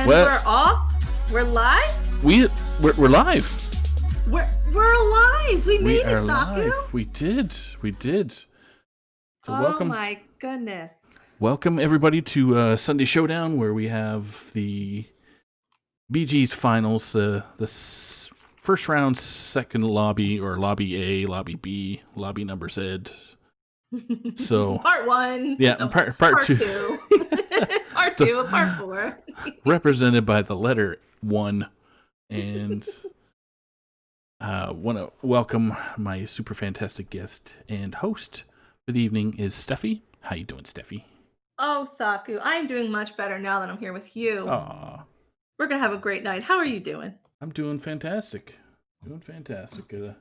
we're off. We're live. We're live. We're alive. We made it, Saku. Live. We did. So welcome. Oh my goodness. Welcome everybody to Sunday Showdown, where we have the BG's finals, the first round, second lobby, or lobby A, lobby B, lobby number Z. So part one. Yeah, no, part two. Part two, part four. Represented by the letter 1. And want to welcome my super fantastic guest and host for the evening is Stephieee. How you doing, Stephieee? Oh, Saku, I'm doing much better now that I'm here with you. Aww. We're going to have a great night. How are you doing? I'm doing fantastic. Got a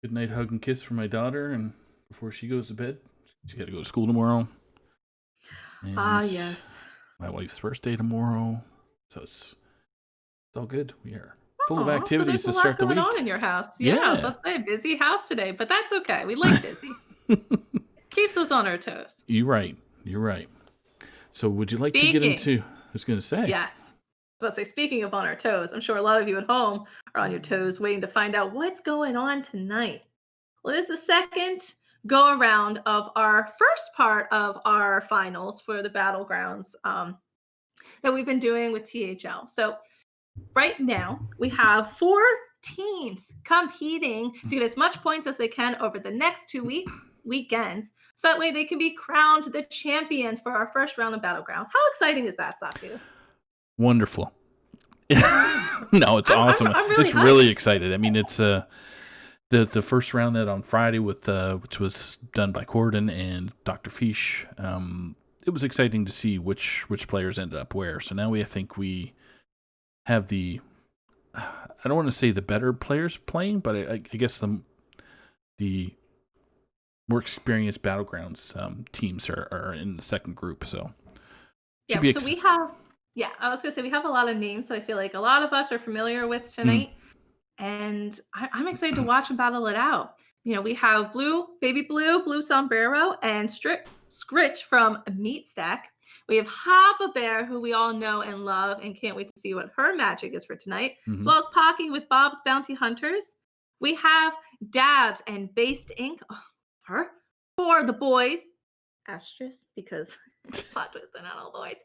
good night hug and kiss for my daughter, and before she goes to bed, she's got to go to school tomorrow. Yes. My wife's birthday tomorrow, so it's all good. We are full of activities to start the week. There's a lot going on in your house. Yeah, I was about to say, a busy house today, but that's okay. We like busy. Keeps us on our toes. You're right. So would you like to get into, I was going to say. Yes. Let's say, speaking of on our toes, I'm sure a lot of you at home are on your toes waiting to find out what's going on tonight. Well, this is the second go around of our first part of our finals for the Battlegrounds that we've been doing with THL. So right now we have 4 teams competing to get as much points as they can over the next 2 weekends, so that way they can be crowned the champions for our first round of Battlegrounds. How exciting is that, Saku? Wonderful. No, it's awesome. I'm really it's hyped. Really excited. I mean, it's the first round that on Friday with which was done by Corden and Dr. Fish. It was exciting to see which players ended up where. So now I think we have the, I don't want to say the better players playing, but I guess the more experienced Battlegrounds teams are in the second group. So we have. Yeah, I was going to say, we have a lot of names that I feel like a lot of us are familiar with tonight. And I'm excited to watch them battle it out. You know, we have Baby Blue Sombrero, and Scritch from Meat Stack. We have Hoppa Bear, who we all know and love, and can't wait to see what her magic is for tonight. As well as Pocky with Bob's Bounty Hunters. We have Dabs and Based Ink for the boys. Asterisk, because plot twist, they're not all boys.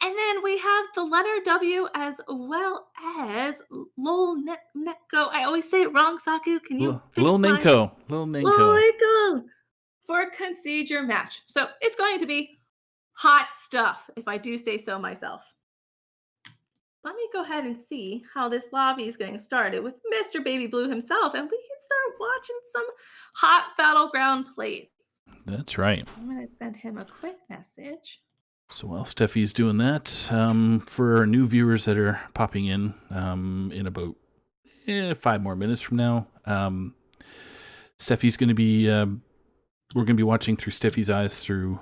And then we have the letter W as well as Lil Neko. I always say it wrong, Saku. Can you fix Lil Neko for Concede Your Match. So it's going to be hot stuff, if I do say so myself. Let me go ahead and see how this lobby is getting started with Mr. Baby Blue himself, and we can start watching some hot Battleground plays. That's right. I'm going to send him a quick message. So while Stephiee's doing that, for our new viewers that are popping in about 5 more minutes from now, Stephiee's going to be, we're going to be watching through Stephiee's eyes through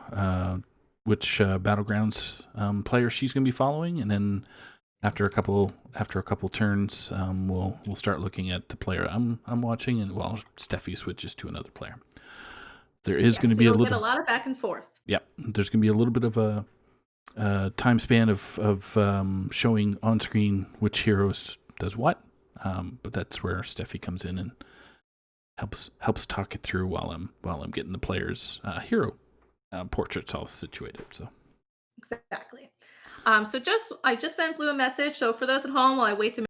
which Battlegrounds player she's going to be following, and then after a couple turns, we'll start looking at the player I'm watching, and while Stephieee switches to another player. There is going to be a lot of back and forth. Yeah, there's going to be a little bit of a time span of showing on screen which heroes does what, but that's where Stephieee comes in and helps talk it through while I'm getting the players' hero portraits all situated. So exactly. I just sent Blue a message. So for those at home, while I wait to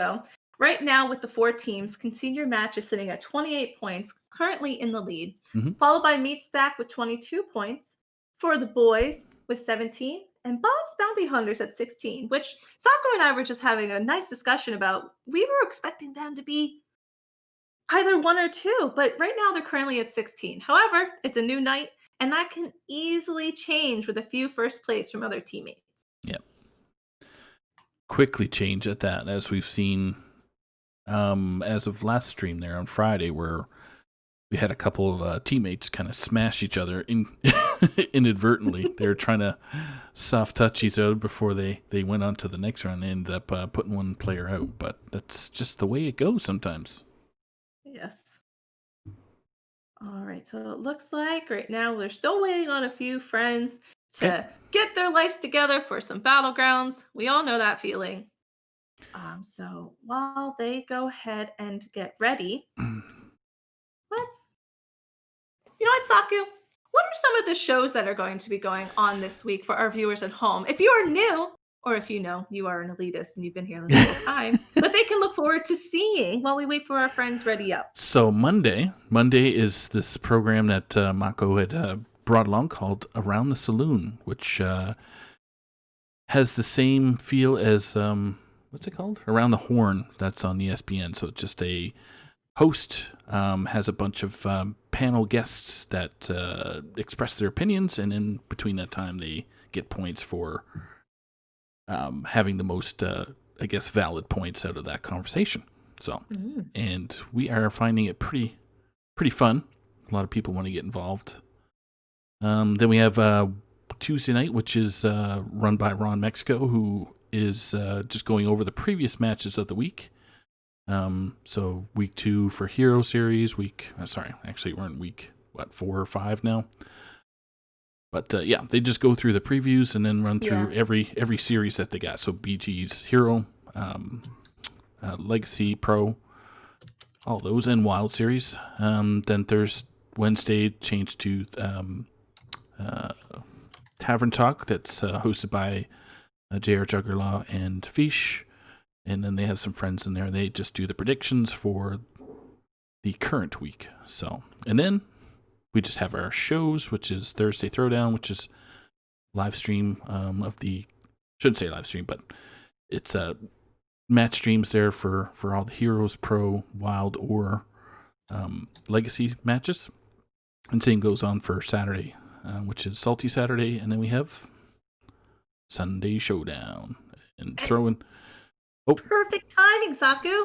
go. Right now, with the 4 teams, Concede Your Match is sitting at 28 points, currently in the lead, followed by Meat Stack with 22 points, for the boys with 17, and Bob's Bounty Hunters at 16, which Saku and I were just having a nice discussion about. We were expecting them to be either 1 or 2, but right now they're currently at 16. However, it's a new night, and that can easily change with a few first place from other teammates. Yep. Quickly change at that, as we've seen as of last stream there on Friday, where we had a couple of teammates kind of smash each other inadvertently. They were trying to soft touch each other before they went on to the next round and ended up putting one player out. But that's just the way it goes sometimes. Yes. All right, so it looks like right now we're still waiting on a few friends to get their lives together for some Battlegrounds. We all know that feeling. So while they go ahead and get ready, you know what, Saku? What are some of the shows that are going to be going on this week for our viewers at home? If you are new, or if you know you are an elitist and you've been here this whole time, but they can look forward to seeing while we wait for our friends ready up. So Monday is this program that Mako had brought along called Around the Saloon, which has the same feel as what's it called? Around the Horn. That's on ESPN. So it's just a host has a bunch of panel guests that express their opinions, and in between that time, they get points for having the most, I guess, valid points out of that conversation. So, and we are finding it pretty fun. A lot of people want to get involved. Then we have Tuesday night, which is run by Ron Mexico, who is just going over the previous matches of the week. So week 2 for Hero Series, actually we're in week, 4 or 5 now? But they just go through the previews and then run through every series that they got. So BG's Hero, Legacy, Pro, all those, and Wild Series. Then Wednesday changed to Tavern Talk, that's hosted by J.R. Juggerlaw and Fish. And then they have some friends in there. They just do the predictions for the current week. So, and then we just have our shows, which is Thursday Throwdown, which is live stream shouldn't say live stream, but it's match streams there for all the Heroes, Pro, Wild, or Legacy matches. And same goes on for Saturday, which is Salty Saturday. And then we have Sunday Showdown and throwing. Oh, perfect timing, Saku.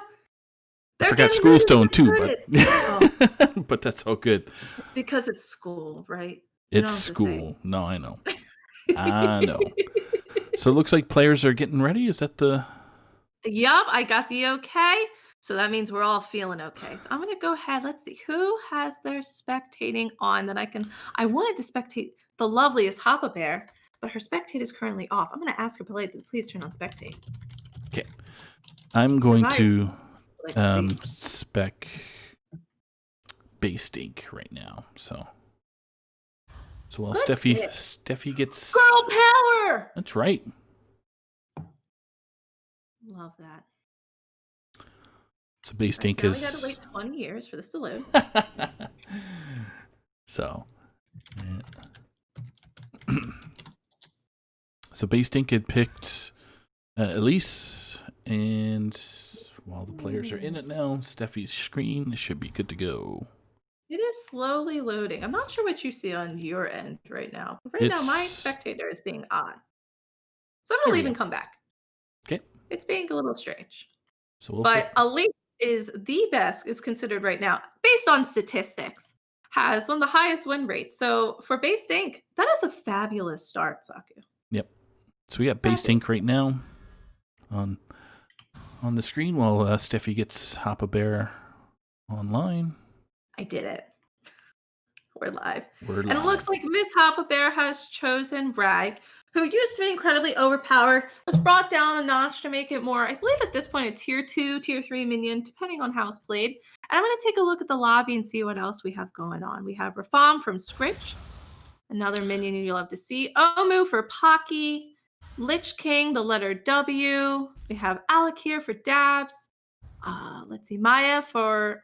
I forgot School Stone too, but but that's all good. Because it's school, right? It's school. No, I know. I know. So it looks like players are getting ready. Is that the... Yup, I got the okay. So that means we're all feeling okay. So I'm going to go ahead. Let's see. Who has their spectating on that I wanted to spectate the loveliest Hoppa Bear, but her spectate is currently off. I'm going to ask her politely to please turn on spectate. Okay. I'm going to spec Base Ink right now. So while Stephieee gets girl power. That's right. Love that. So Base Ink is. We got to wait 20 years for this to load. So Base Ink had picked Elise, and while the players are in it now, Stephiee's screen should be good to go. It is slowly loading. I'm not sure what you see on your end right now. Right now, my spectator is being on. So I'm going to leave and come back. Okay. It's being a little strange. So Elite is the best, is considered right now, based on statistics, has one of the highest win rates. So for Base Ink, that is a fabulous start, Saku. Yep. So we got Base Ink right now on the screen while Stephieee gets Hoppa Bear online. I did it. We're live. And it looks like Miss Hoppa Bear has chosen Rag, who used to be incredibly overpowered, was brought down a notch to make it more, I believe at this point, a tier 2, tier 3 minion, depending on how it's played. And I'm going to take a look at the lobby and see what else we have going on. We have Rafam from Scritch, another minion you'll love to see. Omu for Pocky, Lich King, the letter W. We have Alec here for Dabs. Let's see, Maya for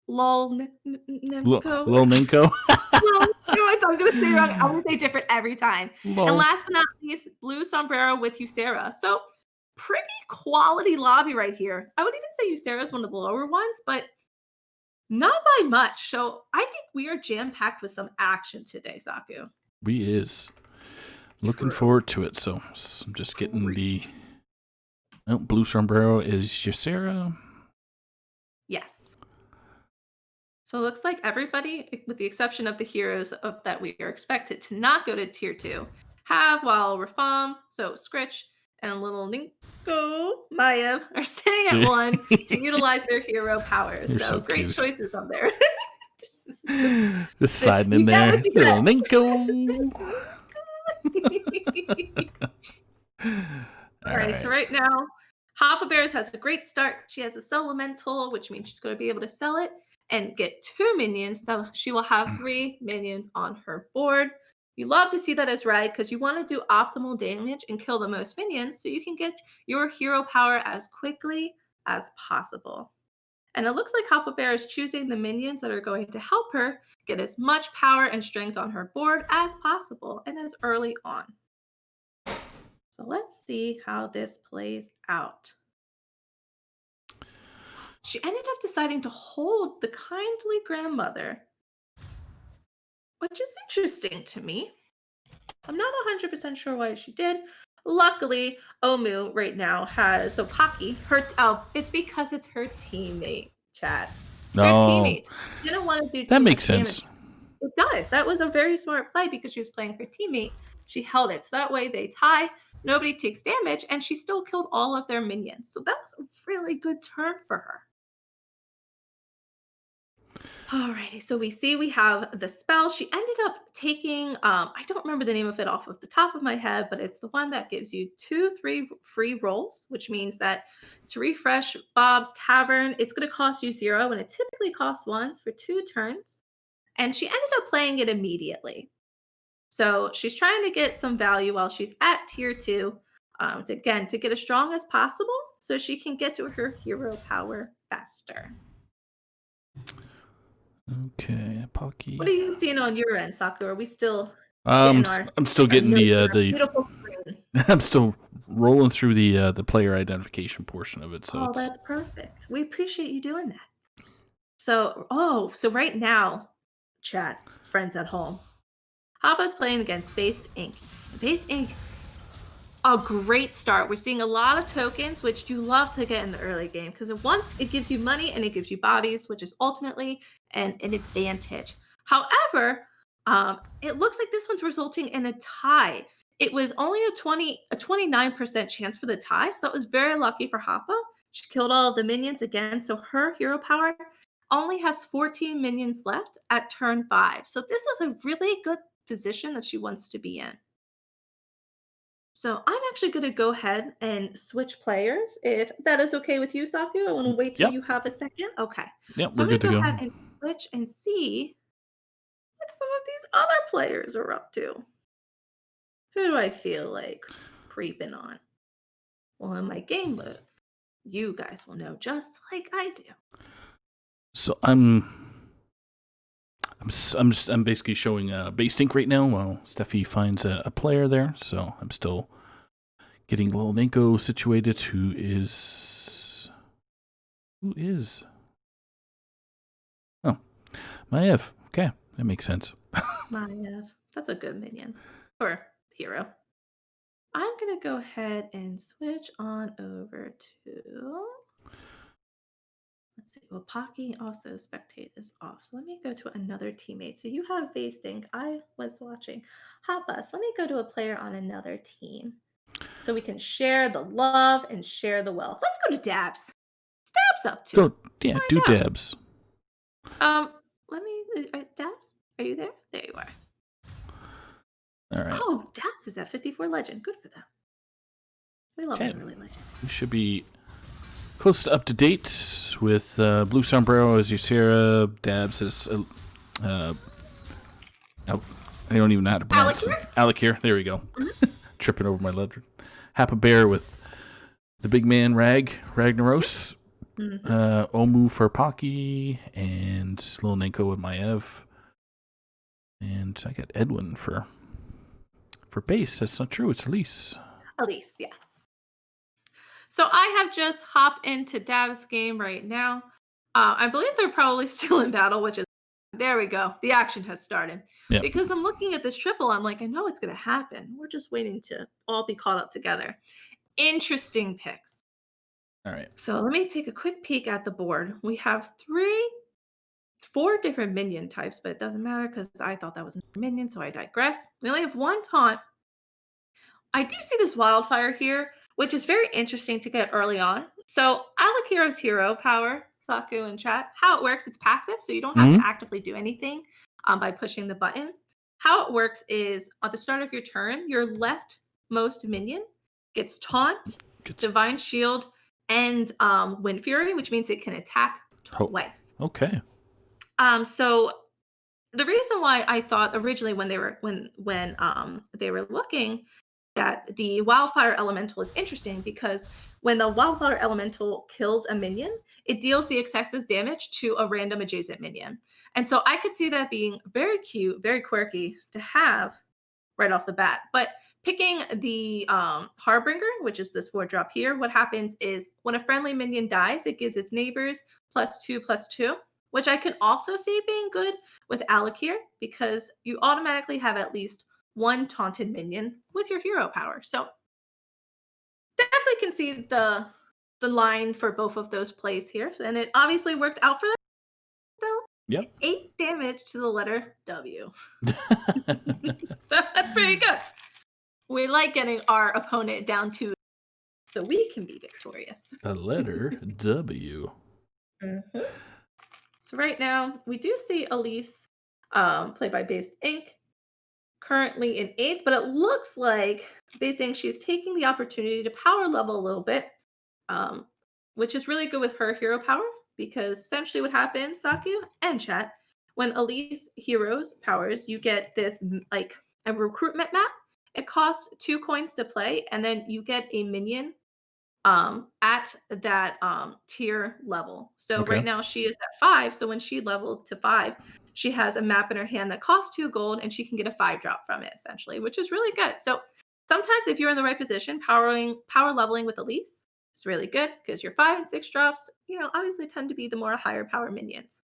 Lol Nimco. Lol Ninko. I'm going to say wrong. I'm going to say different every time. Lol. And last but not least, Blue Sombrero with Ysera. So pretty quality lobby right here. I would even say Ysera is one of the lower ones, but not by much. So I think we are jam-packed with some action today, Saku. We is. Looking forward to it. So I'm just getting the... Oh, Blue Sombrero is Ysera. Yes. So it looks like everybody, with the exception of the heroes that we are expected to not go to tier 2, have, while Rafam, so Scritch, and little Ninko, Maya are sitting at 1 to utilize their hero powers. So great cute choices on there. just sliding in there. Little Ninko. All right, so right now, Hoppa Bears has a great start. She has a Elemental, which means she's going to be able to sell it and get 2 minions. So she will have 3 minions on her board. You love to see that as red because you want to do optimal damage and kill the most minions so you can get your hero power as quickly as possible. And it looks like Hoppa Bear is choosing the minions that are going to help her get as much power and strength on her board as possible and as early on. So let's see how this plays out. She ended up deciding to hold the kindly grandmother, which is interesting to me. I'm not 100% sure why she did. Luckily, Omu right now has Pocky. It's because it's her teammate, chat. Her teammates didn't want to do too that makes much sense. Damage. It does. That was a very smart play because she was playing her teammate. She held it. So that way they tie, nobody takes damage, and she still killed all of their minions. So that was a really good turn for her. Alrighty, so we have the spell. She ended up taking, I don't remember the name of it off of the top of my head, but it's the one that gives you 3 free rolls, which means that to refresh Bob's Tavern, it's going to cost you 0, and it typically costs 1 for 2 turns. And she ended up playing it immediately. So she's trying to get some value while she's at tier 2, to get as strong as possible so she can get to her hero power faster. Okay, Pocky. What are you seeing on your end, Saku? Are we still I'm still getting the beautiful screen? I'm still rolling through the player identification portion of it. So that's perfect. We appreciate you doing that. So right now, chat, friends at home, Hoppa's playing against Based Ink. Based Ink, a great start. We're seeing a lot of tokens, which you love to get in the early game because it gives you money and it gives you bodies, which is ultimately an advantage. However, it looks like this one's resulting in a tie. It was only a 29% chance for the tie, so that was very lucky for Hoppa. She killed all of the minions again, so her hero power only has 14 minions left at turn 5. So this is a really good position that she wants to be in. So I'm actually going to go ahead and switch players, if that is okay with you, Saku. I want to wait till you have a second. Okay. Yep, So we're good to go. I'm going to go ahead and switch and see what some of these other players are up to. Who do I feel like creeping on? Well, in my game modes, you guys will know just like I do. So I'm basically showing Based Ink right now while Stephieee finds a player there. So I'm still getting Lil Nanko situated, who is oh, Maev. Okay, that makes sense. Maev, that's a good minion or hero. I'm gonna go ahead and switch on over to. Let's see. Well, Pocky also spectate is off. So let me go to another teammate. So you have Based Ink. I was watching Hoppa. So let me go to a player on another team so we can share the love and share the wealth. Let's go to Dabs. What's Dabs up to? Do Dabs. Let me. Dabs, are you there? There you are. All right. Oh, Dabs is at 54 legend. Good for them. We love early legend. We should be close to up to date with Blue Sombrero as Ysera. Dabs as I don't even know how to pronounce it. Alakir. There we go. Tripping over my letter. Hoppa Bear with the big man Ragnaros. Omu for Pocky and Lil Nanko with Maev. And I got Edwin for base. That's not true. It's Elise. Elise, yeah. So I have just hopped into Dab's game right now. I believe they're probably still in battle, which is, there we go. The action has started. Yep. Because I'm looking at this triple, I'm like, I know it's going to happen. We're just waiting to all be caught up together. Interesting picks. All right. So let me take a quick peek at the board. We have 4 different minion types, but it doesn't matter because I thought that was a minion, so I digress. We only have 1 taunt. I do see this wildfire here, which is very interesting to get early on. So Alakira's hero power, Saku in chat, how it works, it's passive, so you don't have to actively do anything by pushing the button. how it works is at the start of your turn, your leftmost minion gets Taunt, Divine Shield, and Wind Fury, which means it can attack twice. Okay. So the reason why I thought originally when they were looking that the Wildfire Elemental is interesting because when the Wildfire Elemental kills a minion, it deals the excessive damage to a random adjacent minion. And so I could see that being very cute, very quirky to have right off the bat. But picking the Harbinger, which is this 4-drop here, what happens is when a friendly minion dies, it gives its neighbors +2/+2, which I can also see being good with Alakir because you automatically have at least one taunted minion with your hero power. So definitely can see the line for both of those plays here. And it obviously worked out for them. So Yep. 8 damage to the letter W. So that's pretty good. We like getting our opponent down to so we can be victorious. The letter W. Mm-hmm. So right now, we do see Elise, played by Based Ink, currently in 8th, but it looks like Based Ink, she's taking the opportunity to power level a little bit, which is really good with her hero power, because essentially what happens, Saku and chat, when Elise heroes powers, you get this, like, a recruitment map. It costs 2 coins to play, and then you get a minion at that tier level. So Okay. right now she is at 5. So when she leveled to 5, she has a map in her hand that costs 2 gold and she can get a 5-drop from it essentially, which is really good. So sometimes if you're in the right position, power leveling with Elise is really good because your 5 and 6 drops, obviously tend to be the more higher power minions.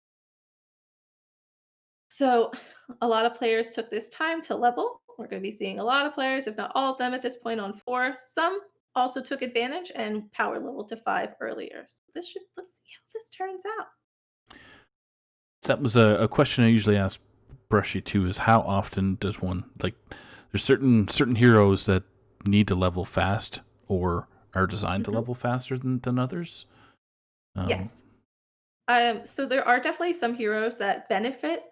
So a lot of players took this time to level. We're going to be seeing a lot of players, if not all of them at this point, on 4. Some also took advantage and power level to 5 earlier. So let's see how this turns out. That was a question I usually ask Brushy too, is how often does one, like, there's certain heroes that need to level fast or are designed to level faster than others? Yes. So there are definitely some heroes that benefit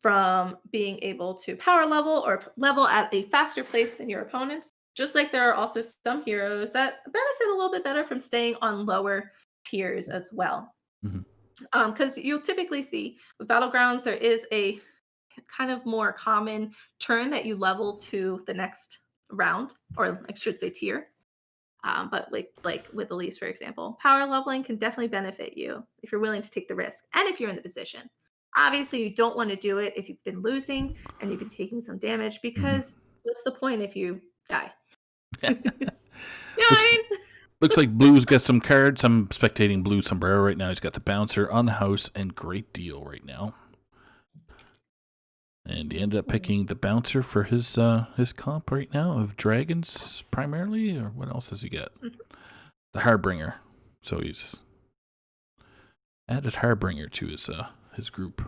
from being able to power level or level at a faster pace than your opponents. Just like there are also some heroes that benefit a little bit better from staying on lower tiers as well. Because you'll typically see with Battlegrounds, there is a kind of more common turn that you level to the next round, or I should say tier. But like with Elise, for example, power leveling can definitely benefit you if you're willing to take the risk and if you're in the position. Obviously, you don't want to do it if you've been losing and you've been taking some damage because what's the point if you die? You know what I mean? Looks like Blue's got some cards. I'm spectating Blue Sombrero right now. He's got the Bouncer on the house and Great Deal right now. And he ended up picking the Bouncer for his comp right now of Dragons primarily, or what else does he get? The Harbinger. So he's added Harbinger to his group.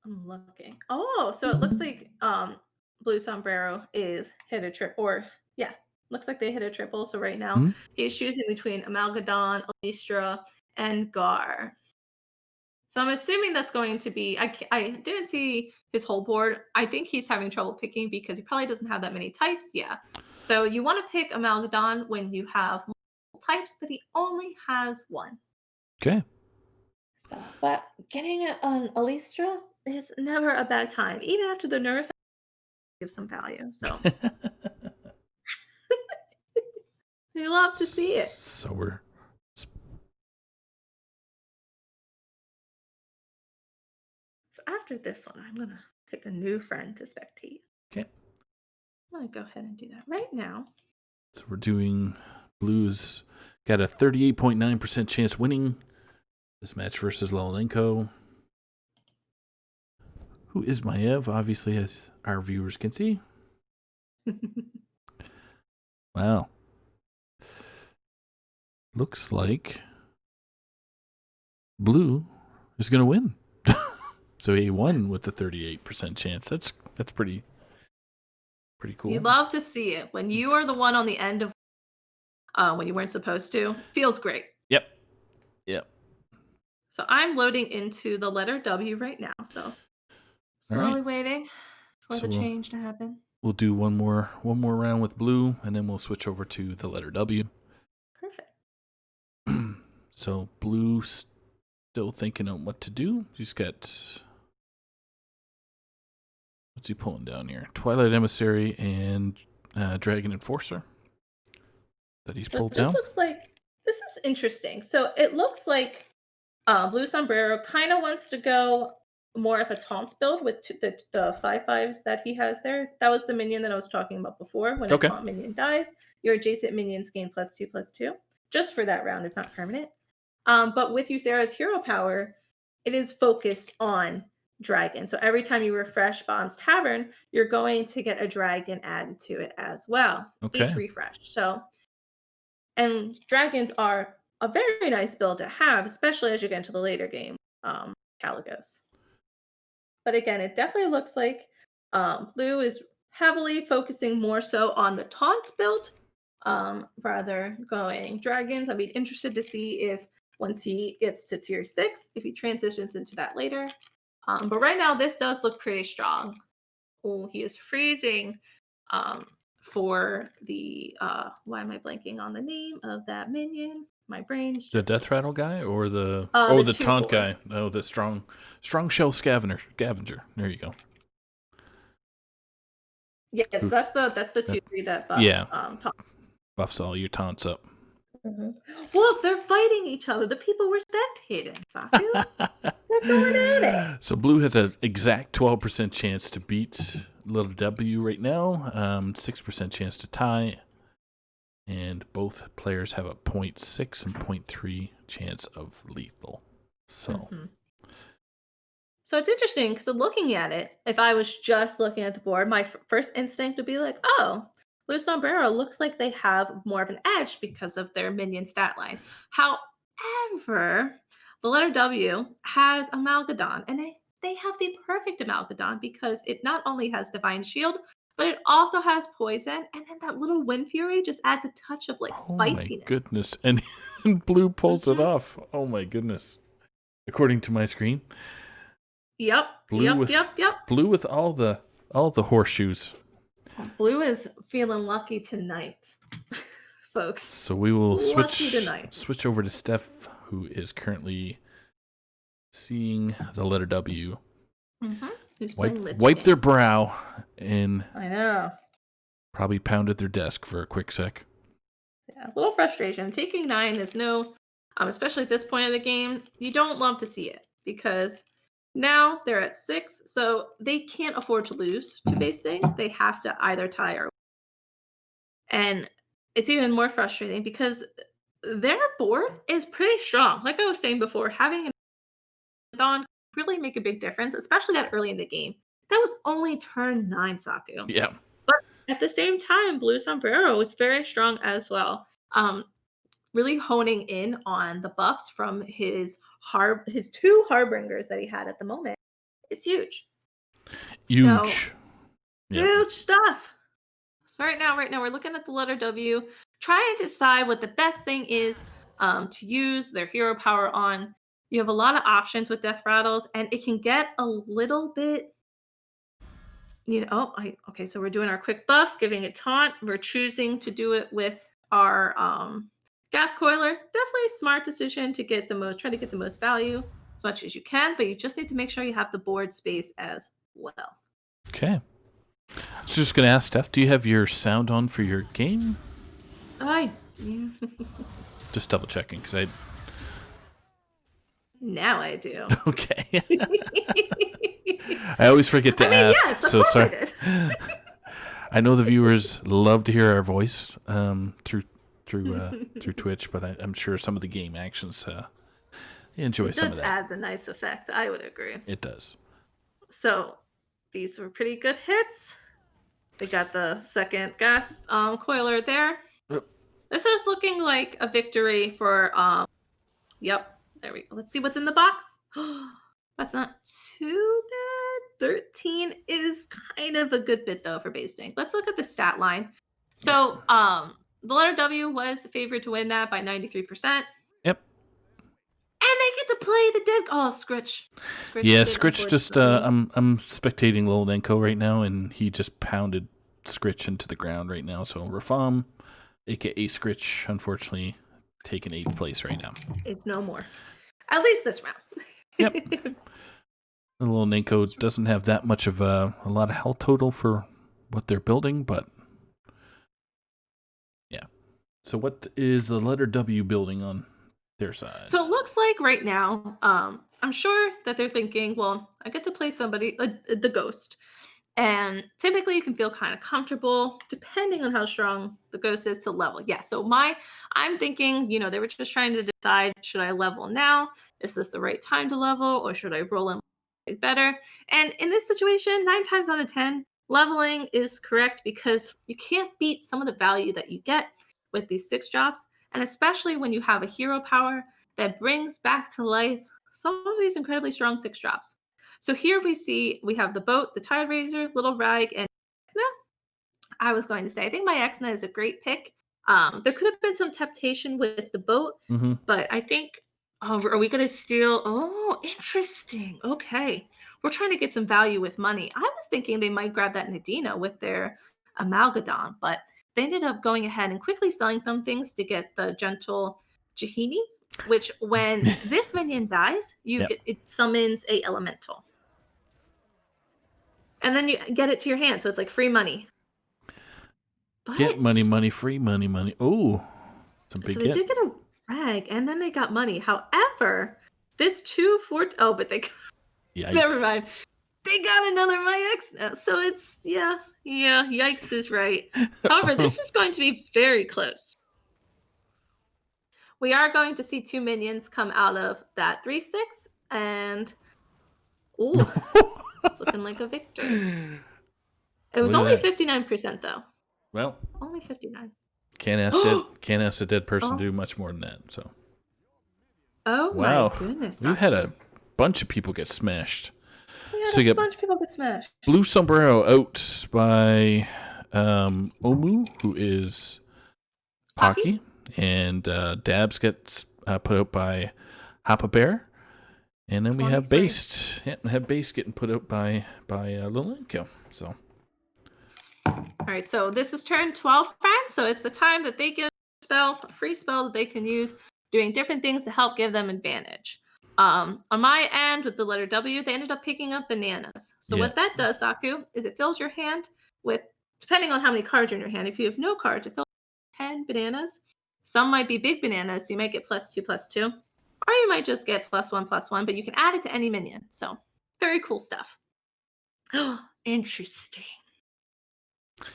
I'm looking. Oh, so it looks like Blue Sombrero is hit a triple, or yeah, looks like they hit a triple. So right now he's choosing between Amalgadon, Alistra, and Gar. So I'm assuming that's going to be, I didn't see his whole board. I think he's having trouble picking because he probably doesn't have that many types. Yeah. So you want to pick Amalgadon when you have multiple types, but he only has 1. Okay. So, but getting it on Alistra is never a bad time. Even after the nerf, gives some value. So we love to see it. So we're after this one, I'm going to pick a new friend to spectate. Okay. I'm going to go ahead and do that right now. So we're doing Blue's got a 38.9% chance winning this match versus Lolenko, who is Maev, obviously, as our viewers can see. Wow. Looks like Blue is going to win. So he won with the 38% chance. That's pretty cool. You love to see it when you are the one on the end of when you weren't supposed to. Feels great. Yep. So I'm loading into the letter W right now. So All right. slowly waiting for So the change to happen. we'll do one more round with blue, and then we'll switch over to the letter W. Perfect. So blue still thinking on what to do. He's got, what's he pulling down here? Twilight Emissary and Dragon Enforcer that he's pulled down. This is interesting. So it looks like Blue Sombrero kind of wants to go more of a taunt build with the 5/5s that he has there. That was the minion that I was talking about before. When a taunt minion dies, your adjacent minions gain +2/+2. Just for that round, it's not permanent. But with Ysera's hero power, it is focused on dragon. So every time you refresh Bomb's Tavern, you're going to get a dragon added to it as well. Each refresh. So, and dragons are a very nice build to have, especially as you get into the later game, Caligos. But again, it definitely looks like Blue is heavily focusing more so on the taunt build, rather going dragons. I'd be interested to see if once he gets to tier 6, if he transitions into that later. But right now, this does look pretty strong. Oh, he is freezing for the, why am I blanking on the name of that minion? My brain's just... The Death Rattle guy or the taunt guy? Oh, the strong shell scavenger. There you go. Yes, that's the 2/3 that buff. Yeah, buffs all your taunts up. Mm-hmm. Well, they're fighting each other. The people were spectating, Saku. They're going at it. So blue has an exact 12% chance to beat little W right now. 6% chance to tie. And both players have a 0.6 and 0.3 chance of lethal. So, So it's interesting because looking at it, if I was just looking at the board, my first instinct would be like, oh, Blue Sombrero looks like they have more of an edge because of their minion stat line. However, the letter W has Amalgadon, and they have the perfect Amalgadon because it not only has Divine Shield, but it also has poison, and then that little Wind Fury just adds a touch of spiciness. Oh my goodness. And blue pulls it off. Oh my goodness. According to my screen. Yep. Blue with all the horseshoes. Blue is feeling lucky tonight, folks. So we will switch over to Steph, who is currently seeing the letter W. Wipe their brow and I know. Probably pounded their desk for a quick sec. Yeah, a little frustration. Taking 9 is no, especially at this point of the game, you don't love to see it because now they're at 6, so they can't afford to lose to base thing. They have to either tie or. And it's even more frustrating because their board is pretty strong. Like I was saying before, having a Dawn really make a big difference, especially that early in the game. That was only turn 9, Saku. Yeah. But at the same time, Blue Sombrero was very strong as well. Really honing in on the buffs from his 2 Harbingers that he had at the moment is huge. Huge. So, huge stuff. So right now we're looking at the letter W, trying to decide what the best thing is to use their hero power on. You have a lot of options with Death Rattles, and it can get a little bit, okay, so we're doing our quick buffs, giving it taunt. We're choosing to do it with our gas coiler. Definitely a smart decision to try to get the most value as much as you can, but you just need to make sure you have the board space as well. Okay. So just going to ask Steph, do you have your sound on for your game? Just double checking because Now I do. Okay. I always forget to ask. Yes, so sorry. I know the viewers love to hear our voice through Twitch, but I'm sure some of the game actions they enjoy some of that. It does add the nice effect. I would agree. It does. So these were pretty good hits. We got the second gas coiler there. Yep. This is looking like a victory for yep. There we go. Let's see what's in the box. That's not too bad. 13 is kind of a good bit though for basting. Let's look at the stat line. So the letter W was favored to win that by 93%. Yep. And they get to play the dead. Oh, Scritch. Yeah, Scritch just. I'm spectating Lil Nenko right now, and he just pounded Scritch into the ground right now. So Rafam, aka Scritch, unfortunately taking 8th place right now. It's no more. At least this round. Yep. The Lil Nenko doesn't have that much of a lot of health total for what they're building, but yeah. So what is the letter W building on their side? So it looks like right now, I'm sure that they're thinking, well, I get to play somebody, the ghost. And typically you can feel kind of comfortable depending on how strong the ghost is to level. Yeah. So I'm thinking, they were just trying to decide, should I level now? Is this the right time to level, or should I roll in better? And in this situation, 9 times out of 10, leveling is correct because you can't beat some of the value that you get with these 6 drops. And especially when you have a hero power that brings back to life some of these incredibly strong 6 drops. So here we have the boat, the Tide Razor, Little Rag, and Exna. I was going to say, I think my Exna is a great pick. There could have been some temptation with the boat, but I think, are we going to steal? Oh, interesting. Okay. We're trying to get some value with money. I was thinking they might grab that Nadina with their Amalgadon, but they ended up going ahead and quickly selling some things to get the gentle Jahini, which when this minion dies, it summons a elemental. And then you get it to your hand, so it's like free money. But, get money, free money. Oh, it's a big they did get a rag, and then they got money. However, this 2-4... Oh, but they... Never mind. They got another My Ex. So it's... Yeah, yikes is right. However, this is going to be very close. We are going to see 2 minions come out of that 3-6, and... Ooh, it's looking like a victory. It was only 59%, though. Well, only 59. Can't ask a dead person to do much more than that. So. Oh wow. My goodness! We've had a bunch of people get smashed. A bunch of people get smashed. Blue Sombrero out by Omu, who is Pocky, and Dabs gets put out by Hoppa Bear, and then we have Based. Yeah, we have Based getting put out by Lil Nenko. So. All right, so this is turn 12, friends. So it's the time that they get a free spell that they can use, doing different things to help give them advantage. On my end, with the letter W, they ended up picking up bananas. So what that does, Saku, is it fills your hand with, depending on how many cards are in your hand, if you have no cards, it fills 10 bananas. Some might be big bananas, so you might get +2/+2. Or you might just get +1/+1, but you can add it to any minion. So very cool stuff. Interesting.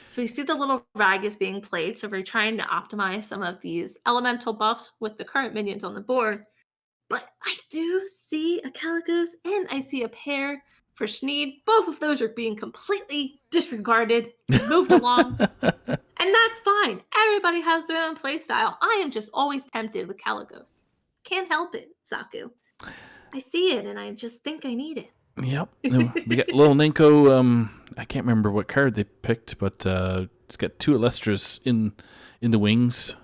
So you see the little rag is being played. So we're trying to optimize some of these elemental buffs with the current minions on the board. But I do see a Calicos and I see a pair for Schneed. Both of those are being completely disregarded, moved along. And that's fine. Everybody has their own play style. I am just always tempted with Calicos. Can't help it, Saku. I see it and I just think I need it. Yep. We got Lil Nenko. I can't remember what card they picked, but it's got 2 Alestras in the wings,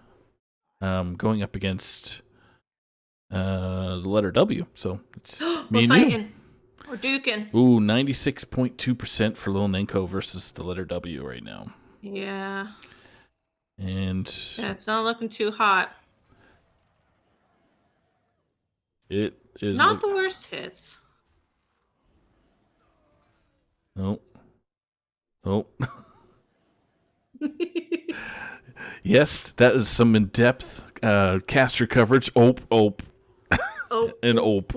going up against the letter W. So it's me and fighting. you. We're duking. Ooh, 96.2% for Lil Nenko versus the letter W right now. Yeah. And it's not looking too hot. It is not the worst hits. Oh. Yes, that is some in-depth caster coverage. Ope. And ope.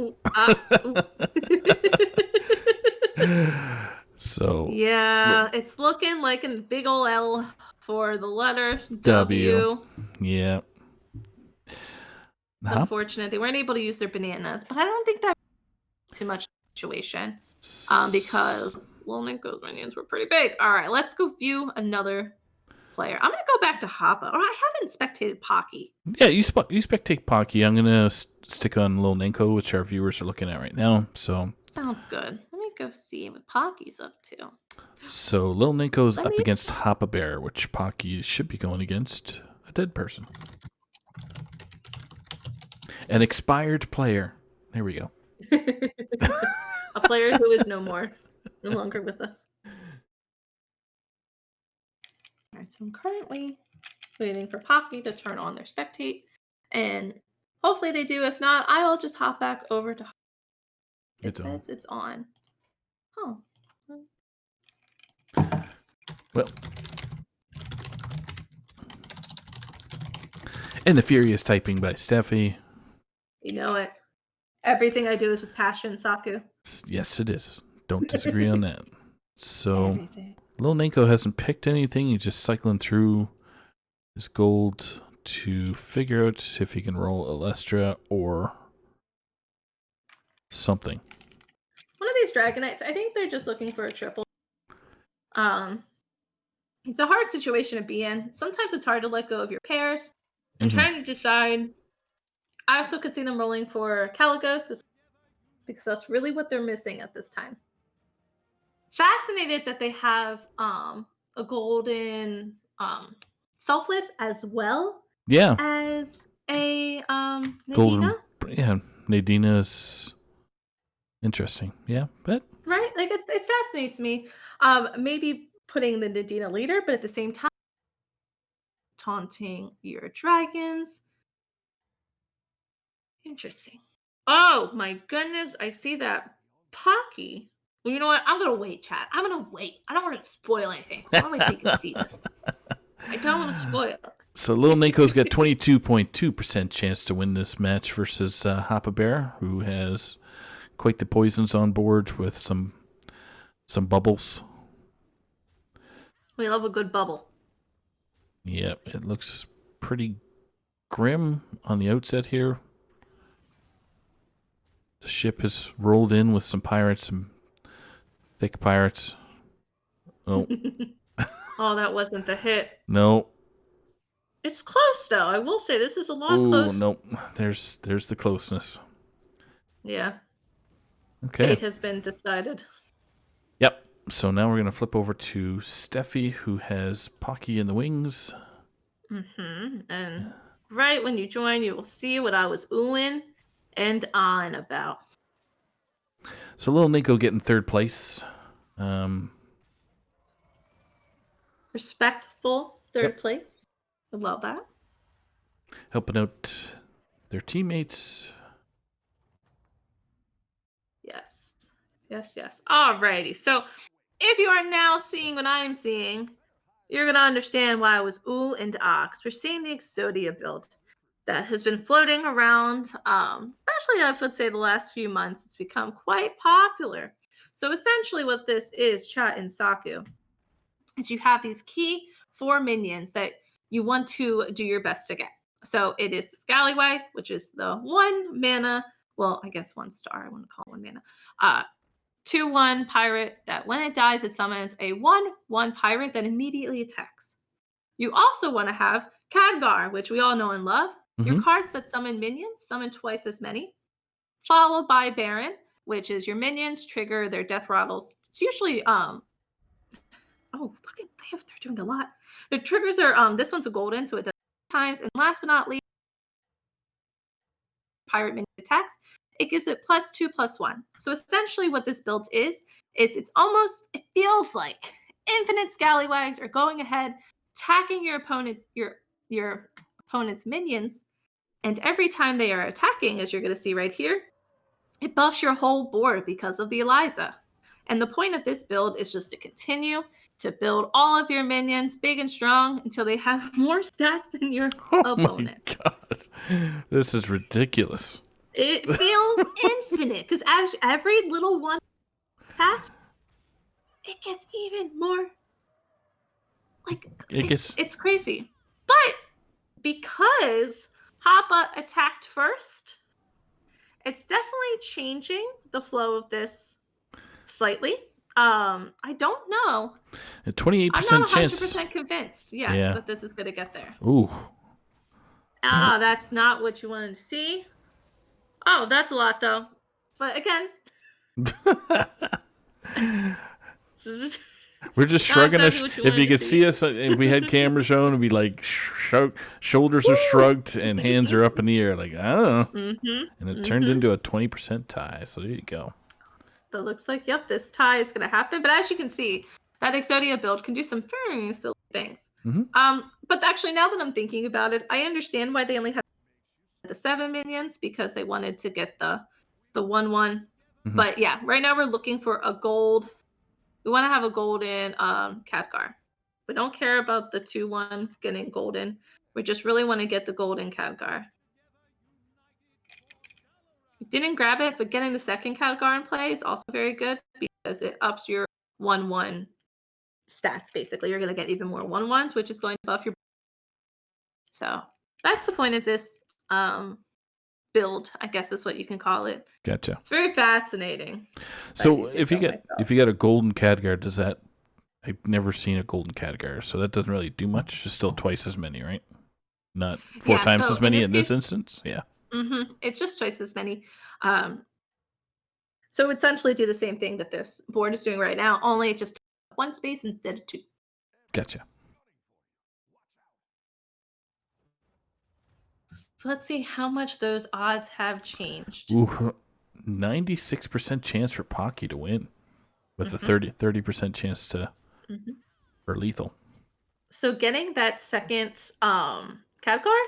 So. Yeah, it's looking like a big ol' L for the letter W. Yeah. It's unfortunate. They weren't able to use their bananas, but I don't think that too much situation. Because Lil Nenko's minions were pretty big. All right, let's go view another player. I'm going to go back to Hoppa. Or I haven't spectated Pocky. Yeah, you spectate Pocky. I'm going to stick on Lil Nenko, which our viewers are looking at right now. So sounds good. Let me go see what Pocky's up to. So Lil Nenko's up against Hoppa Bear, which Pocky should be going against a dead person. An expired player. There we go. A player who is no longer with us. All right, so I'm currently waiting for Pocky to turn on their spectate, and hopefully they do. If not, I will just hop back over to. It says it's on. Oh. Well. And the furious typing by Stephieee. You know it. Everything I do is with passion, Saku. Yes, it is. Don't disagree on that. So, Lil Nanko hasn't picked anything. He's just cycling through his gold to figure out if he can roll Alestra or something. One of these Dragonites, I think they're just looking for a triple. It's a hard situation to be in. Sometimes it's hard to let go of your pairs and trying to decide. I also could see them rolling for Caligos because that's really what they're missing at this time. Fascinated that they have a golden selfless as well as a Nadina. Golden, yeah, Nadina's interesting. Yeah, but right, like it fascinates me. Maybe putting the Nadina leader, but at the same time taunting your dragons. Interesting. Oh my goodness, I see that Pocky. Well, you know what? I'm gonna wait, chat. I'm gonna wait. I don't want to spoil anything. Why don't I take a seat? I don't want to spoil. So Lil Nanko's got 22.2% chance to win this match versus Hoppa Bear, who has quite the poisons on board with some bubbles. We love a good bubble. Yep, it looks pretty grim on the outset here. The ship has rolled in with some pirates, some thick pirates. Oh. Oh, that wasn't the hit. No. It's close, though. I will say this is a lot closer. Oh, nope. There's the closeness. Yeah. Okay. Fate has been decided. Yep. So now we're going to flip over to Stephieee, who has Pocky in the wings. And right when you join, you will see what I was oohing and on about. So Lil Nanko getting third place. Respectful third place. I love that. Helping out their teammates. Yes. Alrighty. So if you are now seeing what I am seeing, you're going to understand why I was ooh and ah. Because we're seeing the Exodia build that has been floating around, especially I would say the last few months. It's become quite popular. So essentially what this is, Chat and Saku, is you have these key 4 minions that you want to do your best to get. So it is the Scallywag, which is the 1 mana, well, I guess 1 star, I want to call it 1 mana, 2/1 pirate that when it dies, it summons a 1/1 pirate that immediately attacks. You also want to have Khadgar, which we all know and love. Your cards that summon minions, summon twice as many. Followed by Baron, which is your minions trigger their death rattles. It's usually oh, look at they're doing a lot. The triggers are this one's a golden, so it does times. And last but not least, pirate minion attacks. It gives it +2/+1. So essentially what this build is it's almost, it feels like infinite scallywags are going ahead, attacking your opponent's minions. And every time they are attacking, as you're going to see right here, it buffs your whole board because of the Eliza. And the point of this build is just to continue to build all of your minions big and strong until they have more stats than your opponents. Oh my God. This is ridiculous. It feels infinite because as every little one patch, it gets even more. Like it's crazy. But because Hoppa attacked first, it's definitely changing the flow of this slightly. I don't know. A 28% chance. I'm not 100% convinced, that this is going to get there. Ooh. That's not what you wanted to see. Oh, that's a lot, though. But again. We're just shrugging us. If you could see us, if we had cameras showing, it'd be like shoulders are shrugged and hands are up in the air, like I don't know. And it turned into a 20% tie. So there you go. But looks like, yep, this tie is going to happen. But as you can see, that Exodia build can do some very silly things. But actually, now that I'm thinking about it, I understand why they only had the 7 minions, because they wanted to get the 1/1. But yeah, right now we're looking for a gold. We want to have a golden Khadgar. We don't care about the 2/1 getting golden. We just really want to get the golden Khadgar. We didn't grab it, but getting the second Khadgar in play is also very good because it ups your 1/1 stats. Basically, you're going to get even more 1/1s, which is going to buff your. So that's the point of this build, I guess is what you can call it. Gotcha. It's very fascinating. So if you get a golden Khadgar, does that? I've never seen a golden Khadgar, so that doesn't really do much. It's still twice as many, right? Not 4 times as many in this instance. Yeah. It's just twice as many. So essentially do the same thing that this board is doing right now, only just 1 space instead of 2. Gotcha. So let's see how much those odds have changed. Ooh, 96% chance for Pocky to win, with a 30% chance to for lethal. So getting that second Khadgar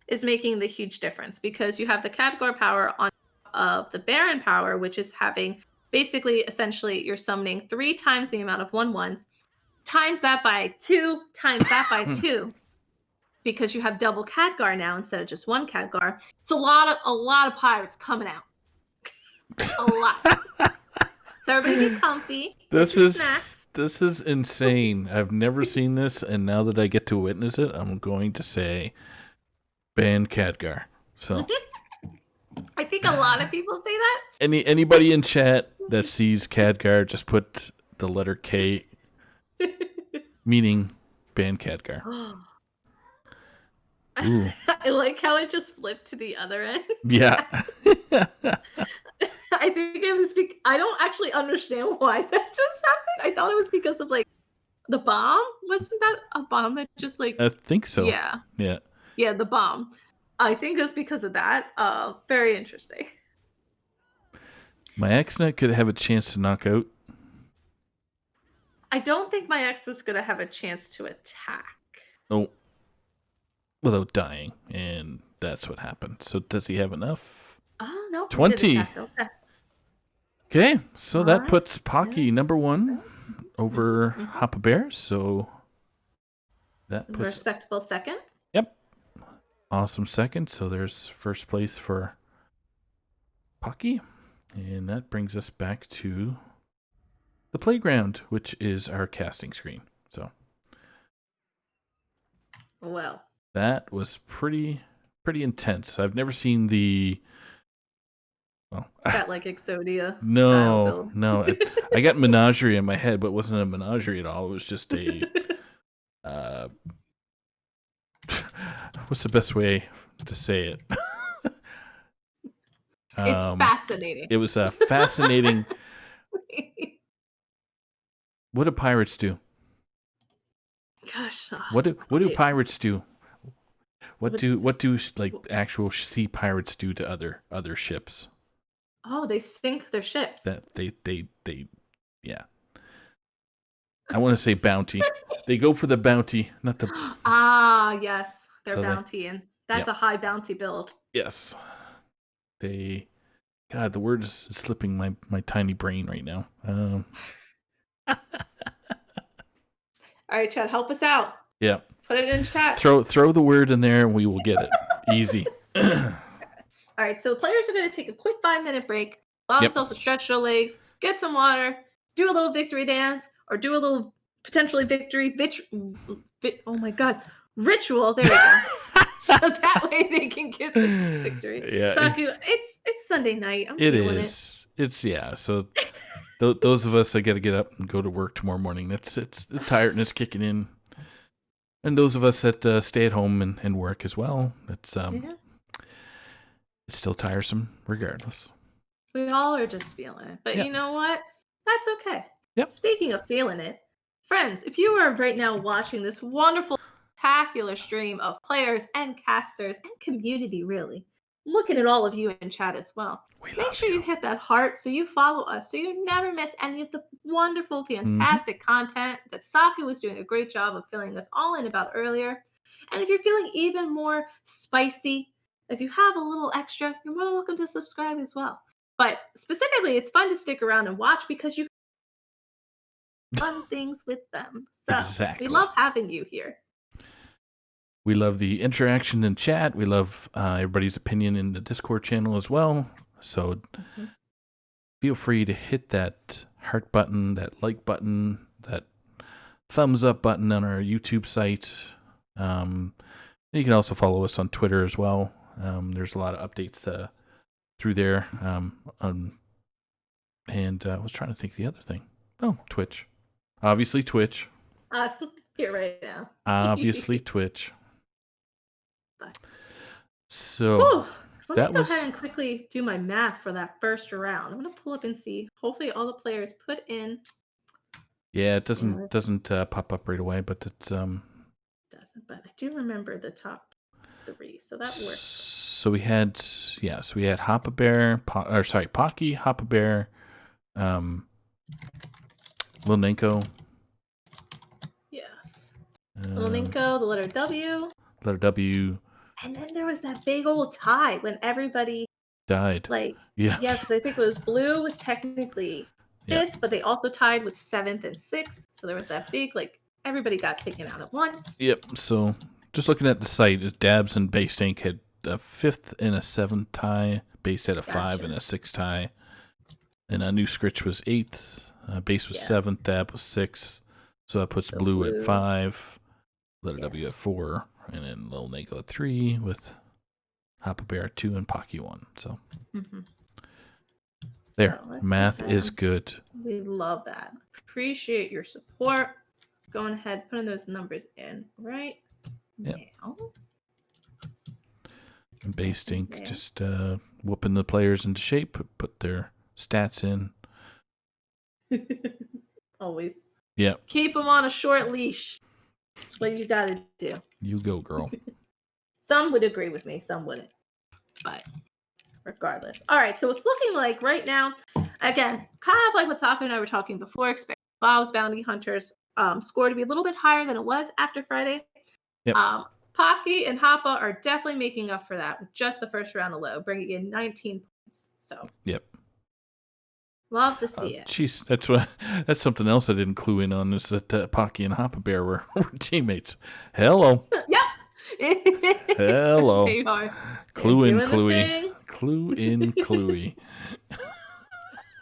is making the huge difference, because you have the Khadgar power on top of the Baron power, which is having basically, essentially, you're summoning 3 times the amount of 1/1s, times that by 2, times that by 2. Because you have double Khadgar now instead of just 1 Khadgar. It's a lot of pirates coming out. A lot. So everybody get comfy. This is insane. I've never seen this, and now that I get to witness it, I'm going to say ban Khadgar. So I think a lot of people say that. Anybody in chat that sees Khadgar, just put the letter K, meaning ban Khadgar. I like how it just flipped to the other end. Yeah. I think it was I don't actually understand why that just happened. I thought it was because of like the bomb. Wasn't that a bomb that just like? I think so. Yeah. Yeah, the bomb. I think it was because of that. Very interesting. My X-Net could have a chance to knock out. I don't think my X is going to have a chance to attack. Oh. Without dying, and that's what happened. So does he have enough? Oh, no. 20. Okay, so that puts Pocky number 1 over Hoppa Bear. So that puts respectable second. Yep. Awesome second. So there's first place for Pocky. And that brings us back to the playground, which is our casting screen. So well, that was pretty intense. I've never seen the that like Exodia. No. I got menagerie in my head, but it wasn't a menagerie at all. It was just a what's the best way to say it? It's fascinating. It was a fascinating. What do pirates do? Gosh. What do pirates do? What do like actual sea pirates do to other ships? Oh, they sink their ships. That they yeah. I want to say bounty. They go for the bounty, not the. Yes, they're bounty, and that's a high bounty build. Yes, they. God, the word is slipping my tiny brain right now. All right, Chad, help us out. Yeah. Put it in chat. Throw the word in there, and we will get it. Easy. All right, so the players are going to take a quick 5-minute break, allow themselves to stretch their legs, get some water, do a little victory dance, or do a little potentially victory oh my god, ritual. There we go. So that way they can get the victory. Yeah, Saku, it's Sunday night. I'm feeling it. It's so those of us that got to get up and go to work tomorrow morning, it's the tiredness kicking in, and those of us that stay at home and work as well. It's It's still tiresome, regardless. We all are just feeling it. But you know what? That's okay. Yep. Speaking of feeling it, Friends, if you are right now watching this wonderful, spectacular stream of players and casters and community, really, looking at all of you in chat as well, make sure you hit that heart so you follow us so you never miss any of the wonderful, fantastic content that Saku was doing a great job of filling us all in about earlier. And if you're feeling even more spicy, if you have a little extra, you're more than welcome to subscribe as well. But specifically, it's fun to stick around and watch because you fun things with them. So Exactly. we love having you here. We love the interaction in chat. We love everybody's opinion in the Discord channel as well. So feel free to hit that heart button, that like button, that thumbs up button on our YouTube site. You can also follow us on Twitter as well. There's a lot of updates through there. And I was trying to think of the other thing. Oh, Twitch. Obviously, Twitch. Here right now. Obviously, Twitch. So let me go ahead and quickly do my math for that first round. I'm going to pull up and see. Hopefully, all the players put in. Yeah, it doesn't pop up right away, but it's doesn't. But I do remember the top 3, so that works. So we had Hoppa Bear, Pocky, Hoppa Bear, Lil Nenko. Yes. Lil Nenko, the letter W. Letter W. And then there was that big old tie when everybody died. Yes, because I think it was Blue was technically 5th, but they also tied with 7th and 6th. So there was that big, everybody got taken out at once. Yep. So just looking at the site, Dabs and Base Tank had a 5th and a 7th tie. Base had a 5 and a 6 tie. And a new Scritch was 8th. Base was 7th. Dab was 6th. So that puts Blue at 5. Letter W at 4. And then Lil Nenko at 3 with Hoppa Bear at 2 and Pocky 1. So there. Math is good. We love that. Appreciate your support. Going ahead, putting those numbers in right now. And Base Tank just whooping the players into shape, put their stats in. Always. Yeah. Keep them on a short leash. That's what you got to do. You go, girl. Some would agree with me, some wouldn't. But regardless. All right, so it's looking like right now, again, kind of like what Saku and I were talking before, expect Bob's Bounty Hunters score to be a little bit higher than it was after Friday. Yep. Pocky and Hoppa are definitely making up for that with just the first round alone, bringing in 19 points. So. Yep. Love to see it. Jeez, that's something else I didn't clue in on, is that Pocky and Hoppa Bear were teammates. Hello. Yep. Hello. They are. Clue in, Cluey. Clue in, Cluey.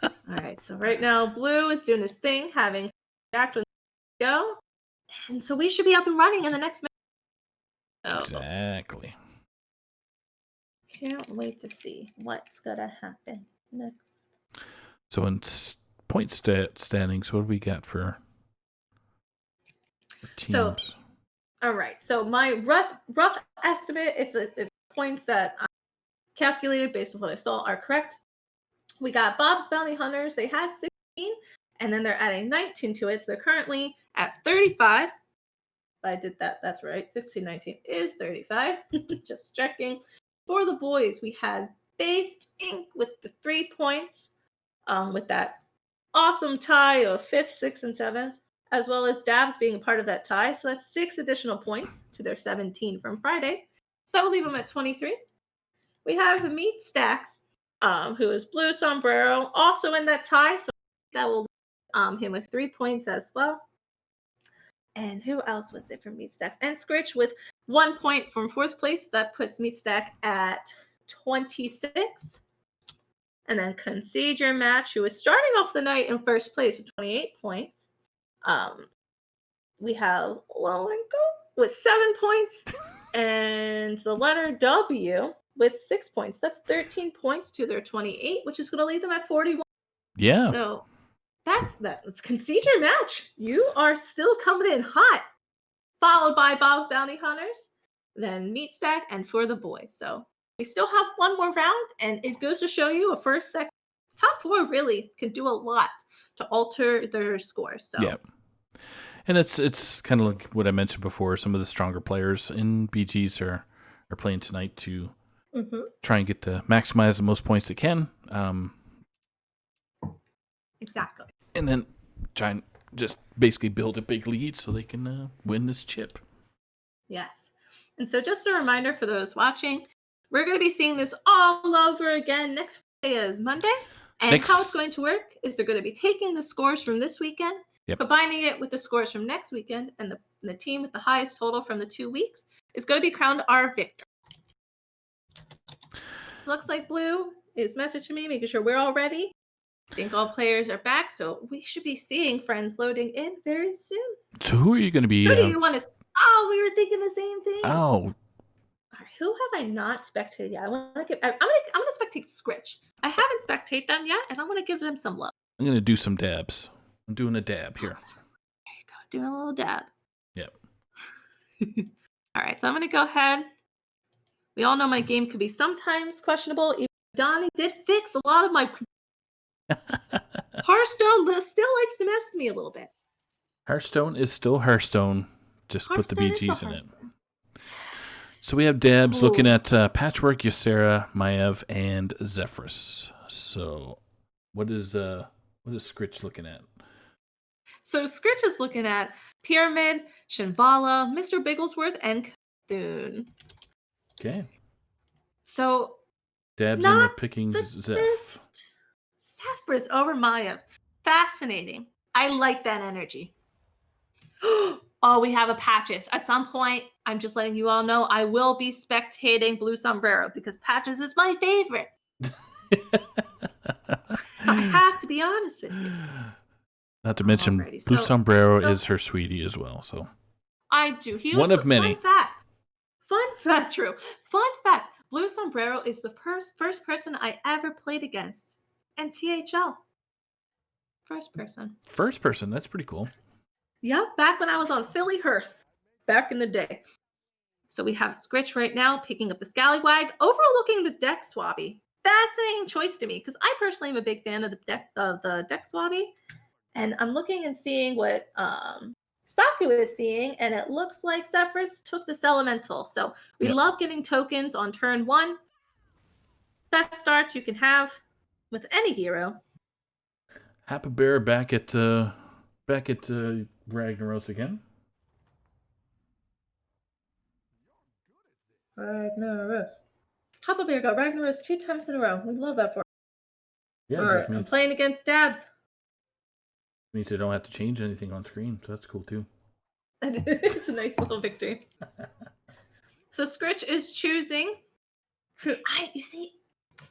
All right, so right now, Blue is doing his thing, having react when they go. And so we should be up and running in the next minute. Exactly. Can't wait to see what's going to happen next. So in point standings, what do we got for teams? So, all right. So my rough estimate, if the points that I calculated based on what I saw are correct, we got Bob's Bounty Hunters. They had 16, and then they're adding 19 to it. So they're currently at 35. If I did that, that's right. 16, 19 is 35. Just checking. For the boys, we had Based Inc. with the 3 points. With that awesome tie of 5th, 6th, and 7th, as well as Dabs being a part of that tie. So that's 6 additional points to their 17 from Friday. So that will leave them at 23. We have Meat Stacks, who is Blue Sombrero, also in that tie. So that will leave him with 3 points as well. And who else was it from Meat Stacks? And Scritch with 1 point from 4th place. That puts Meat Stack at 26. And then Concede Your Match, who is starting off the night in 1st place with 28 points. We have Lil Nenko with 7 points. And the letter W with 6 points. That's 13 points to their 28, which is going to leave them at 41. Yeah. So that's that. Let's Concede Your Match. You are still coming in hot. Followed by Bob's Bounty Hunters, then Meat Stack, and For the Boys. So we still have one more round, and it goes to show you a first, second, top 4 really can do a lot to alter their scores. So yep. And it's kind of like what I mentioned before. Some of the stronger players in BGs are playing tonight to try and maximize the most points they can. Exactly. And then try and just basically build a big lead so they can win this chip. Yes. And so just a reminder for those watching, we're going to be seeing this all over again. Next Friday is Monday. And how it's going to work is they're going to be taking the scores from this weekend, combining it with the scores from next weekend, and the team with the highest total from the 2 weeks is going to be crowned our victor. So it looks like Blue is messaging me, making sure we're all ready. I think all players are back, so we should be seeing friends loading in very soon. So who are you going to be? Who do you want to? Oh, we were thinking the same thing. Oh, all right. Who have I not spectated yet? I'm gonna spectate Scritch. I haven't spectated them yet, and I want to give them some love. I'm gonna do some dabs. I'm doing a dab here. There you go, doing a little dab. Yep. All right, so I'm gonna go ahead. We all know my game could be sometimes questionable. Even Donnie did fix a lot of my. Hearthstone still likes to mess with me a little bit. Hearthstone is still Hearthstone. Just put the BGs in it. So we have dabs looking at Patchwork, Ysera, Maev, and Zephyrus. So what is Scritch looking at? So Scritch is looking at Pyramid, Shinvala, Mr. Bigglesworth, and Cthulhu. Okay. So dabs in the picking Zeph. Zephyrus over Maev. Fascinating. I like that energy. Oh, we have a Patches. At some point, I'm just letting you all know I will be spectating Blue Sombrero because Patches is my favorite. I have to be honest with you. Not to mention, Blue Sombrero is her sweetie as well. So I do. He one was of many. Fun fact. True. Fun fact. Blue Sombrero is the first person I ever played against in THL. First person. That's pretty cool. Yep, back when I was on Philly Hearth, back in the day. So we have Scritch right now picking up the Scallywag, overlooking the Deck Swabby. Fascinating choice to me because I personally am a big fan of the Deck Swabby, and I'm looking and seeing what Saku is seeing, and it looks like Zephyrus took this Elemental. So we love getting tokens on turn 1. Best starts you can have with any hero. Happa Bear back at Ragnaros again. Ragnaros. Happa Bear got Ragnaros 2 times in a row. We love that for. Yeah, all right, I'm playing against dabs. Means they don't have to change anything on screen, so that's cool too. It's a nice little victory. So Scritch is choosing.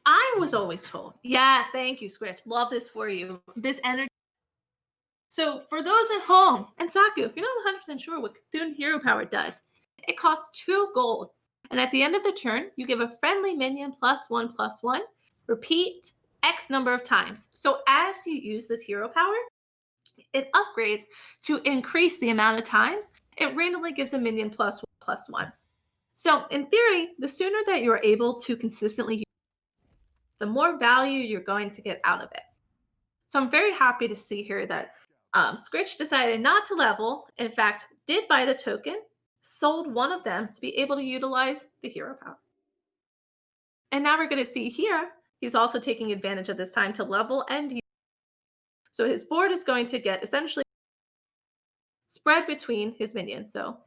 I was always told. Yes, thank you, Scritch. Love this for you. This energy. So for those at home, and Saku, if you're not 100% sure what Cthulhu Hero Power does, it costs 2 gold. And at the end of the turn, you give a friendly minion +1/+1. Repeat X number of times. So as you use this hero power, it upgrades to increase the amount of times. It randomly gives a minion +1/+1. So in theory, the sooner that you're able to consistently use it, the more value you're going to get out of it. So I'm very happy to see here that Scritch decided not to level. In fact, did buy the token, sold one of them to be able to utilize the hero power. And now we're going to see here, he's also taking advantage of this time to level and use. So his board is going to get essentially spread between his minions. So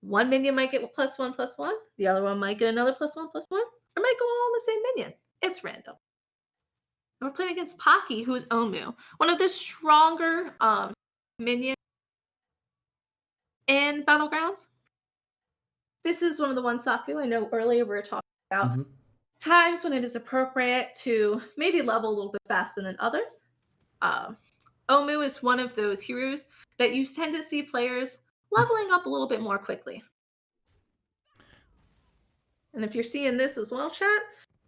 one minion might get +1/+1, the other one might get another +1/+1, or might go all on the same minion. It's random. And we're playing against Pocky, who is Omu, one of the stronger minions in Battlegrounds. This is one of the ones, Saku, I know earlier we were talking about times when it is appropriate to maybe level a little bit faster than others. Omu is one of those heroes that you tend to see players leveling up a little bit more quickly. And if you're seeing this as well, chat,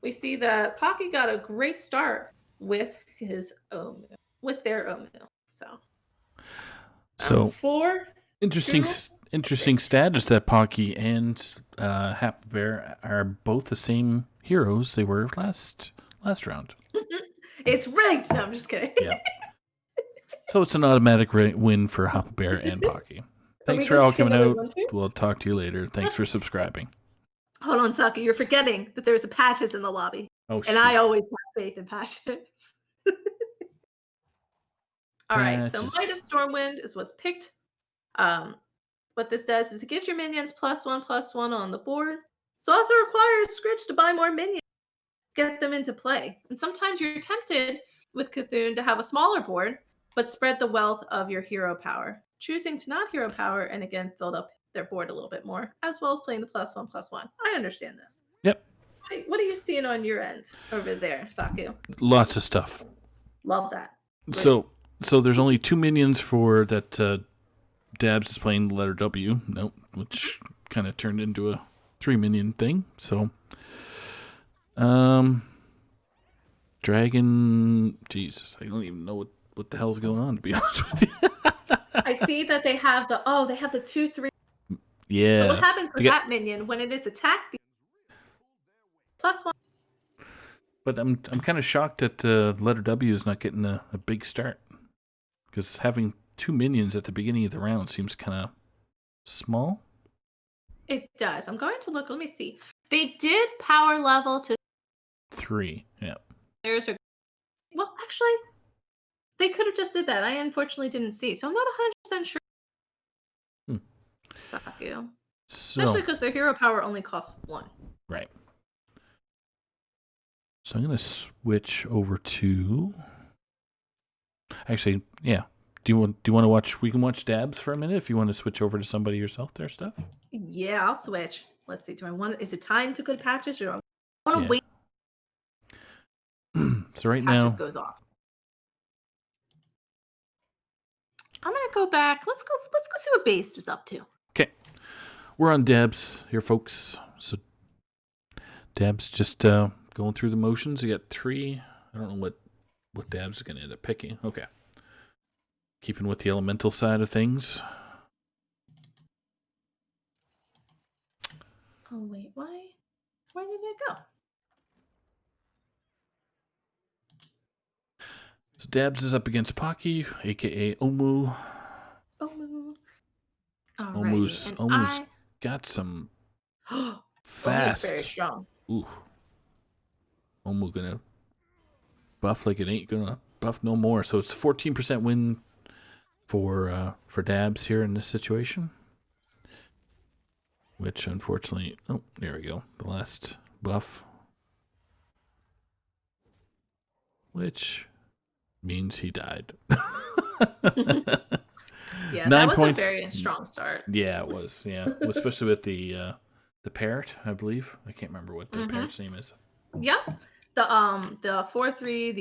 we see that Pocky got a great start with his Omu, with their Omu. So 4. Interesting status that Pocky and Happa Bear are both the same heroes they were last round. It's rigged. No, I'm just kidding. Yeah. So it's an automatic win for Hoppa Bear and Pocky. Thanks for all coming out. We'll talk to you later. Thanks for subscribing. Hold on, Saku. You're forgetting that there's a Patches in the lobby. Oh, and I always have faith in Patches. All right, so Might of Stormwind is what's picked. What this does is it gives your minions +1/+1 on the board. It also requires Scritch to buy more minions, get them into play. And sometimes you're tempted with Cthulhu to have a smaller board, but spread the wealth of your hero power. Choosing to not hero power and again filled up their board a little bit more, as well as playing the +1/+1. I understand this. Yep. What are you seeing on your end over there, Saku? Lots of stuff. Love that. Great. So there's only 2 minions for that. Dabs is playing the letter W. Nope, which kind of turned into a 3-minion thing. So, Dragon. Jesus, I don't even know what the hell's going on, to be honest with you. I see that they have the 2/3. Yeah. So what happens with that minion when it is attacked? +1. But I'm kind of shocked that letter W is not getting a big start, because having 2 minions at the beginning of the round seems kind of small. It does. I'm going to look. Let me see. They did power level to 3. Yeah. Well, actually, they could have just did that. I unfortunately didn't see, so I'm not 100% sure. Fuck you. Especially because their hero power only costs 1. Right. So I'm going to switch over to. Actually, yeah. Do you want to watch? We can watch Dabs for a minute if you want to switch over to somebody yourself there, Steph. Yeah, I'll switch. Let's see. Do I want? Is it time to go to Patches, or do I want to wait? So right Patches now goes off. I'm gonna go back. Let's go see what Base is up to. Okay, we're on Dabs here, folks. So Dabs just going through the motions. You got 3. I don't know what Dabs is gonna end up picking. Okay. Keeping with the elemental side of things. Oh, wait, why? Where did it go? So Dabs is up against Pocky, a.k.a. Omu. Omu's got some fast. Omu's very strong. Ooh. Omu gonna buff like it ain't gonna buff no more. So it's 14% win for Dabs here in this situation, which unfortunately, there we go, the last buff, which means he died. Yeah, 9 points. A very strong start. Yeah, it was. Yeah, especially with the parrot, I believe. I can't remember what the parrot's name is. Yep, the 4/3,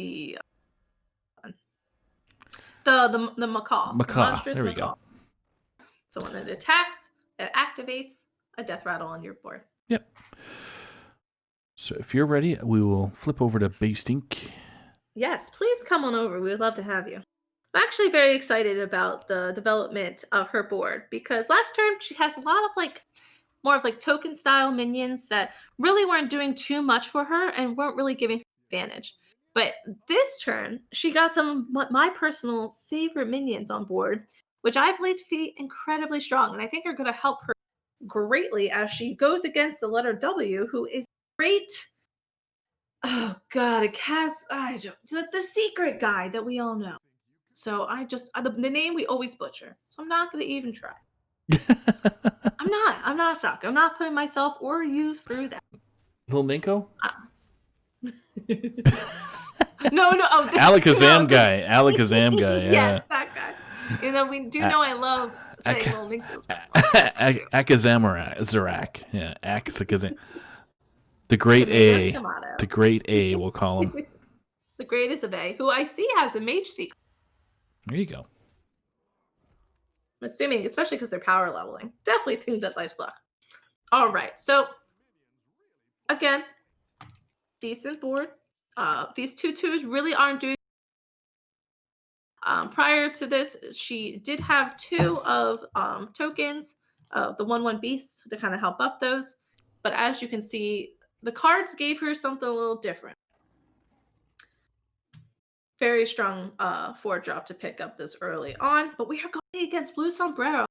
the macaw. Macaw. There we go. So when it attacks, it activates a death rattle on your board. Yep. So if you're ready, we will flip over to Based Ink. Yes, please come on over. We would love to have you. I'm actually very excited about the development of her board because last term she has a lot of more of token style minions that really weren't doing too much for her and weren't really giving her advantage. But this turn, she got some my personal favorite minions on board, which I believe to be incredibly strong, and I think are going to help her greatly as she goes against the letter W, who is great. Oh God, the secret guy that we all know. So the name we always butcher. So I'm not going to even try. I'm not stuck. I'm not putting myself or you through that. Vilminko? No. Oh, Alakazam guy. Alakazam guy. Yeah. Yes, that guy. We do know I love saying Vilminko. Akazamarak. Yeah, Akazam. The Great A. The Great A, we'll call him. The Greatest of A, who I see has a mage secret. There you go. I'm assuming, especially because they're power leveling. Definitely think that's Ice Block. All right, so again, decent board. These 2/2s really aren't doing. Prior to this, she did have 2 of tokens of the 1/1 beasts to kind of help buff those. But as you can see, the cards gave her something a little different. Very strong 4-drop to pick up this early on, but we are going against Blue Sombrero,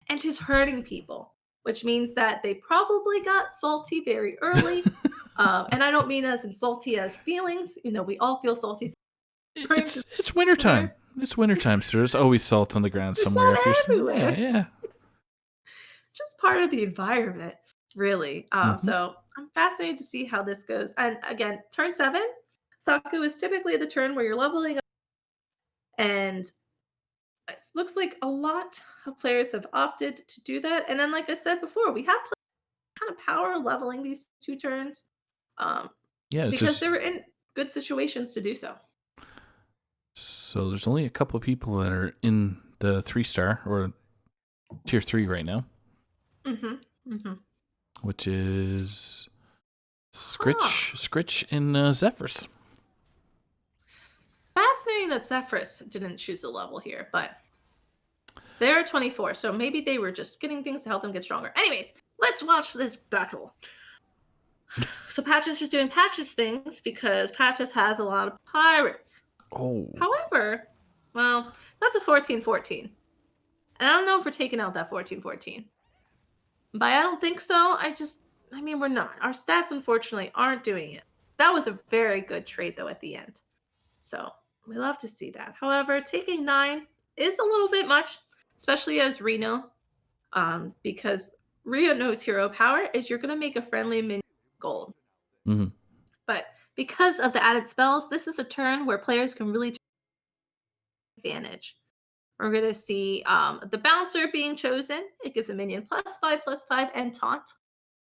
and she's hurting people, which means that they probably got salty very early. And I don't mean as in salty as feelings. We all feel salty. It's wintertime. It's wintertime, so there's always salt on the ground somewhere. Salt everywhere. Yeah. Just part of the environment, really. So I'm fascinated to see how this goes. And again, turn 7, Saku is typically the turn where you're leveling up, and it looks like a lot of players have opted to do that. And then, like I said before, we have kind of power leveling these 2 turns, because they were in good situations to do so. So there's only a couple of people that are in the 3-star or tier 3 right now. Which is Scritch, and Zephyrs. Fascinating that Zephyrs didn't choose a level here, but they're 24, so maybe they were just getting things to help them get stronger. Anyways, let's watch this battle. So Patches is doing Patches things because Patches has a lot of pirates. Oh. However, well, that's a 14-14. And I don't know if we're taking out that 14-14. But I don't think so. We're not. Our stats, unfortunately, aren't doing it. That was a very good trade, though, at the end. So we love to see that. However, taking 9 is a little bit much, especially as Reno, because Reno's hero power is you're going to make a friendly minion gold. But because of the added spells, this is a turn where players can really take advantage. We're going to see the Bouncer being chosen. It gives a minion +5/+5 and taunt.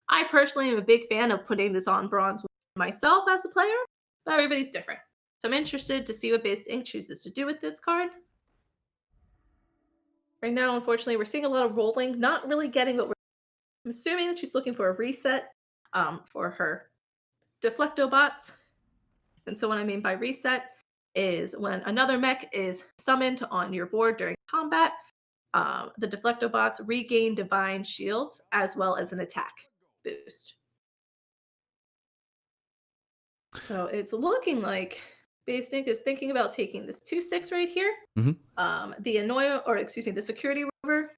I personally am a big fan of putting this on bronze myself as a player, but everybody's different. So I'm interested to see what Based Ink chooses to do with this card. Right now, unfortunately, we're seeing a lot of rolling, not really getting what I'm assuming that she's looking for a reset for her Deflecto bots. And so what I mean by reset is when another mech is summoned on your board during combat, the Deflecto bots regain Divine Shields as well as an attack boost. So it's looking like Based Ink is thinking about taking this 2/6 right here. The Security Rover.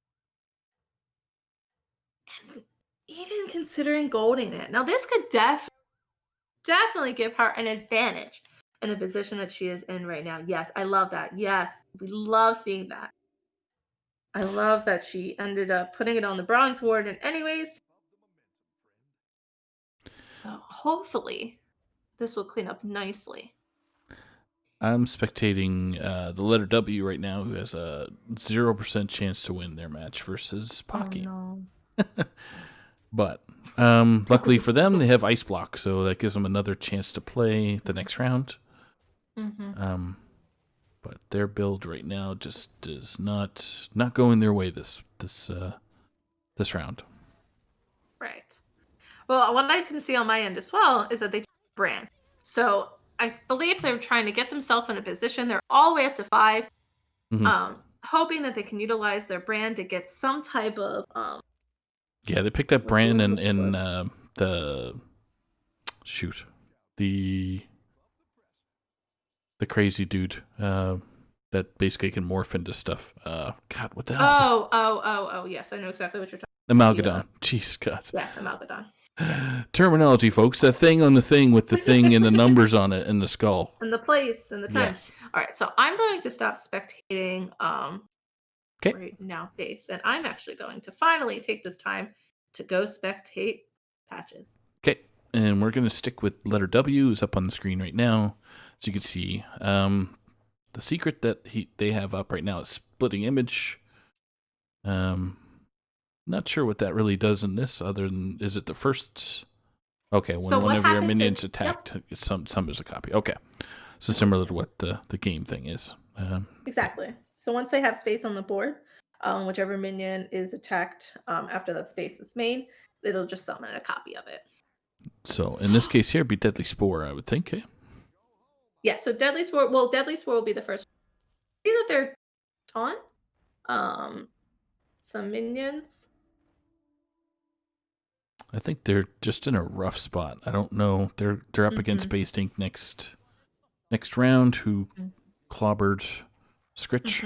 And even considering golding it. Now this could definitely give her an advantage in the position that she is in right now. Yes, I love that. Yes, we love seeing that. I love that she ended up putting it on the bronze warden anyways. So hopefully this will clean up nicely. I'm spectating the letter W right now, who has a 0% chance to win their match versus Pocky. Oh, no. But luckily for them, they have Ice Block, so that gives them another chance to play the next round. But their build right now just is not going their way this round. Right. Well, what I can see on my end as well is that they brand. So I believe they're trying to get themselves in a position. They're all the way up to 5, hoping that they can utilize their brand to get some type of. Yeah, they picked up brand in the crazy dude that basically can morph into stuff. God, what the hell? Oh, yes, I know exactly what you're talking about. Amalgadon. Jeez, God. Yeah, Amalgadon. Yeah. Terminology, folks. That thing on the thing with the thing and the numbers on it and the skull. And the place and the time. Yes. All right, so I'm going to stop spectating right now, Base. And I'm actually going to finally take this time to go spectate Patches. Okay, and we're going to stick with letter W, who's up on the screen right now. As you can see, the secret that they have up right now is Splitting Image. Not sure what that really does in this, other than is it the first? Okay, when one of your minions attacked, it summons a copy. Okay, so similar to what the game thing is. Exactly. So once they have space on the board, whichever minion is attacked after that space is made, it'll just summon a copy of it. So in this case here, it'd be Deadly Spore, I would think. Eh? Yeah. So Deadly Spore. Well, Deadly Spore will be the first. See that they're taunt some minions. I think they're just in a rough spot. I don't know. They're up against Based Ink next next round, who clobbered Scritch.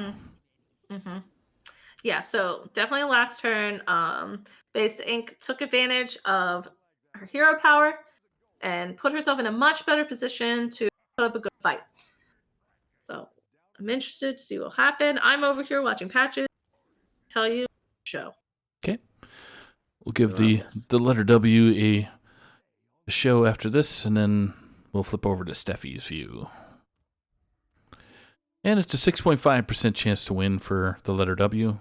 Yeah, so definitely last turn, Based Ink took advantage of her hero power and put herself in a much better position to put up a good fight. So I'm interested to see what will happen. I'm over here watching patches. Tell you show. Okay. We'll give the letter W a show after this, and then we'll flip over to Stephiee's view. And it's a 6.5% chance to win for the letter W.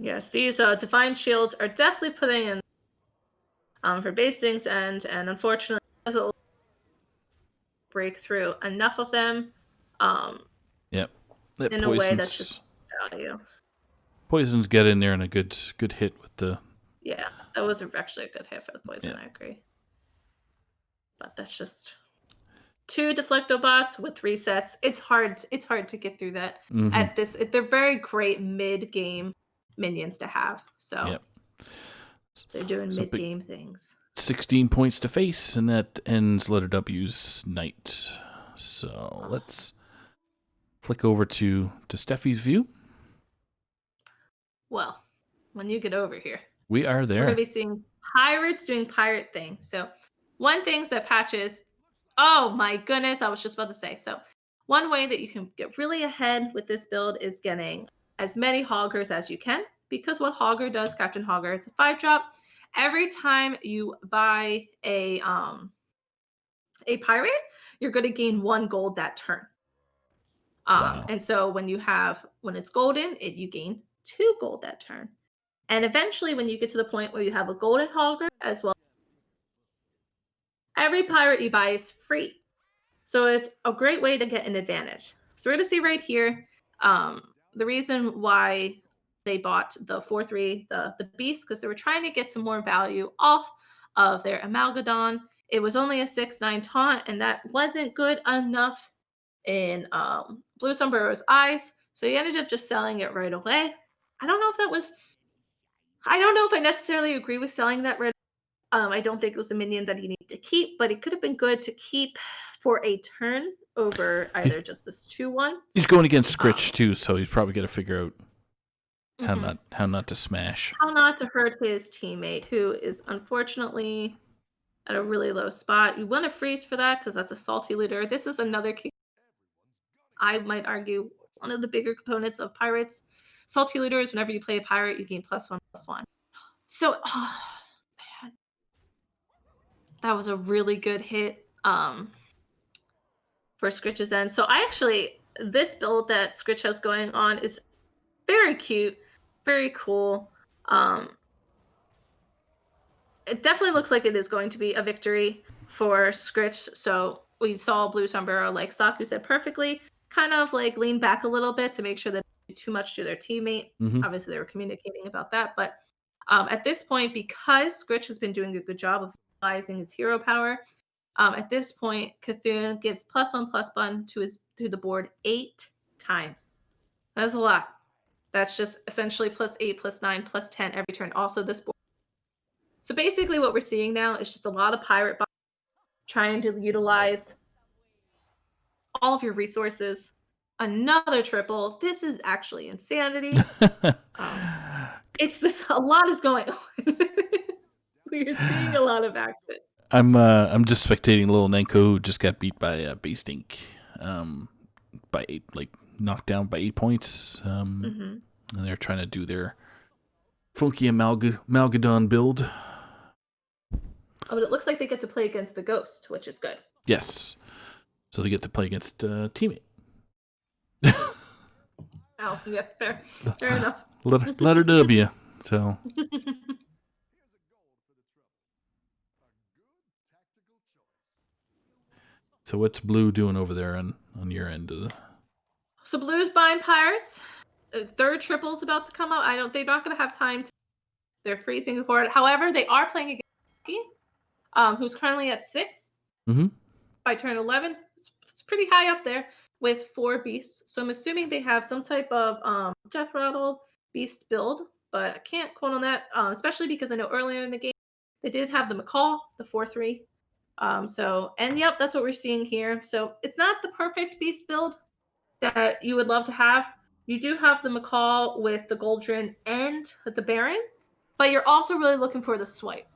Yes, these divine shields are definitely putting in for Basting's end, and unfortunately, it doesn't break through enough of them. Yep. That in a way that's just value. Poisons get in there and a good hit with the. Yeah, that was actually a good hit for the poison. Yeah. I agree. But that's just 2 Deflectobots with resets. It's hard to get through that at this. They're very great mid-game minions to have. So they're doing mid-game things. 16 points to face, and that ends letter W's night. So let's flick over to Stephiee's view. Well, when you get over here, we are there. We're going to be seeing pirates doing pirate things. So one thing that patches, oh my goodness, I was just about to say. So one way that you can get really ahead with this build is getting as many Hoggers as you can, because what Hogger does, Captain Hogger, it's a 5-drop. Every time you buy a pirate, you're going to gain 1 gold that turn. Wow. And so when it's golden, you gain 2 gold that turn. And eventually, when you get to the point where you have a golden Hogger as well, every pirate you buy is free. So it's a great way to get an advantage. So we're going to see right here the reason why they bought the 4-3, the beast, because they were trying to get some more value off of their Amalgadon. It was only a 6-9 taunt, and that wasn't good enough in Blue Sombrero's eyes. So he ended up just selling it right away. I don't know if I necessarily agree with selling that right. I don't think it was a minion that he needed to keep, but it could have been good to keep for a turn over either just this 2-1. He's going against Scritch too, so he's probably got to figure out how not to smash. How not to hurt his teammate, who is unfortunately at a really low spot. You want to freeze for that because that's a salty looter. This is another key. I might argue one of the bigger components of pirates. Salty looters, whenever you play a pirate, you gain +1/+1. So, man, that was a really good hit for Scritch's end. So this build that Scritch has going on is very cute, very cool. It definitely looks like it is going to be a victory for Scritch. So we saw Blue Sombrero, like Saku said perfectly, kind of like lean back a little bit to make sure that they do too much to their teammate. Obviously, they were communicating about that. But at this point, because Scritch has been doing a good job of utilizing his hero power, at this point, Cthulhu gives +1/+1 to the board 8 times. That's a lot. That's just essentially +8, +9, +10 every turn. Also, this board. So basically, what we're seeing now is just a lot of pirate bots trying to utilize all of your resources. Another triple. This is actually insanity. A lot is going on. We're seeing a lot of action. I'm just spectating little Nenko, who just got beat by Based Ink by 8, like knocked down by 8 points. And they're trying to do their funky Amalgadon build. Oh, but it looks like they get to play against the Ghost, which is good. Yes. So they get to play against a teammate. Oh, yeah, fair enough. Letter W. So. So what's Blue doing over there on your end of the? So Blue's buying pirates. Third triple's about to come out. They're not going to have time. They're freezing for it. However, they are playing against Saku, who's currently at 6 by turn 11. It's pretty high up there with 4 beasts. So I'm assuming they have some type of Death Rattle beast build, but I can't quote on that, especially because I know earlier in the game they did have the Macaw, the 4-3 And yep, that's what we're seeing here. So it's not the perfect beast build that you would love to have. You do have the McCall with the Goldrin and the Baron, but you're also really looking for the Swipe,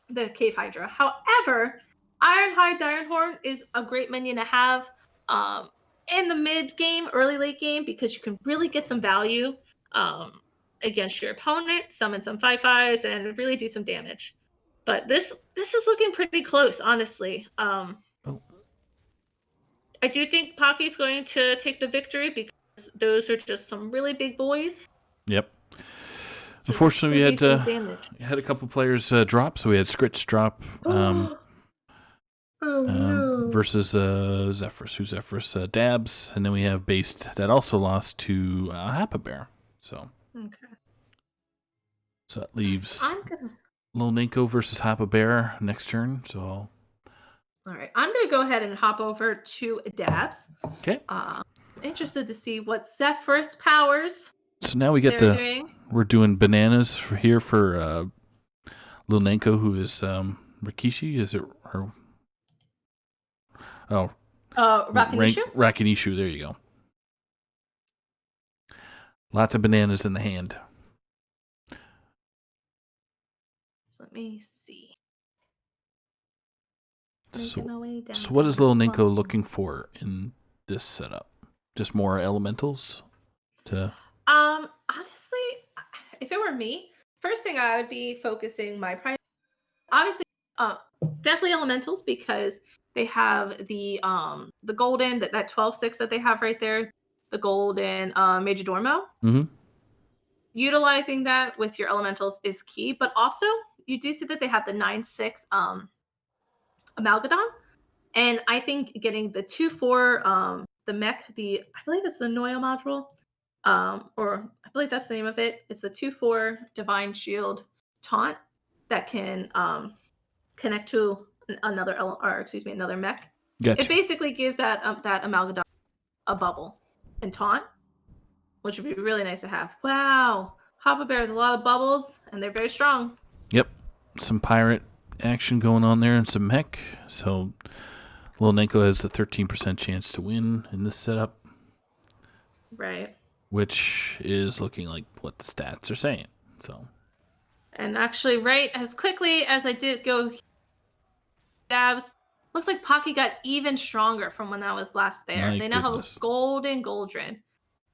the Cave Hydra. However, Ironhide Ironhorn is a great minion to have in the mid game, early late game, because you can really get some value um, against your opponent, summon some 5/5s, and really do some damage. But this is looking pretty close, honestly. Oh, I do think Pocky's going to take the victory because those are just some really big boys. yep. So Unfortunately, we had a couple players drop. So we had Scritch drop no. versus Zephyrus. Who's Zephyrus? Dabs. And then we have Based that also lost to Happa Bear. So, Okay. So that leaves Lil Ninko versus Happa Bear next turn. So all right, I'm gonna go ahead and hop over to Dabs. Okay. Interested to see what Zephyrus powers. So now we get we're doing bananas here for Lil Ninko, who is Rikishi. Is it her? Oh, Rakinishu. Rakinishu. There you go. Lots of bananas in the hand. So let me see. So what is Lil Ninko looking for in this setup? Just more elementals to honestly, if it were me, first thing I would be focusing my priority, obviously definitely elementals, because they have the golden, that 12/6 that they have right there, the golden Major Dormo. Mm-hmm. Utilizing that with your elementals is key, but also you do see that they have the 9/6 Amalgadon, and I think getting the 2/4 the mech, I believe it's the Noya module, or I believe that's the name of it. It's the 2/4 Divine Shield taunt that can connect to another mech. Gotcha. It basically gives that Amalgadon a bubble and taunt, which would be really nice to have. Wow, Hoppa Bear has a lot of bubbles, and they're very strong. Yep, some pirate action going on there and some mech. So Lil Ninko has a 13% chance to win in this setup. Right. Which is looking like what the stats are saying. So. And actually, right as quickly as I did go Dabs, looks like Pocky got even stronger from when I was last there. They now have a golden Goldrin,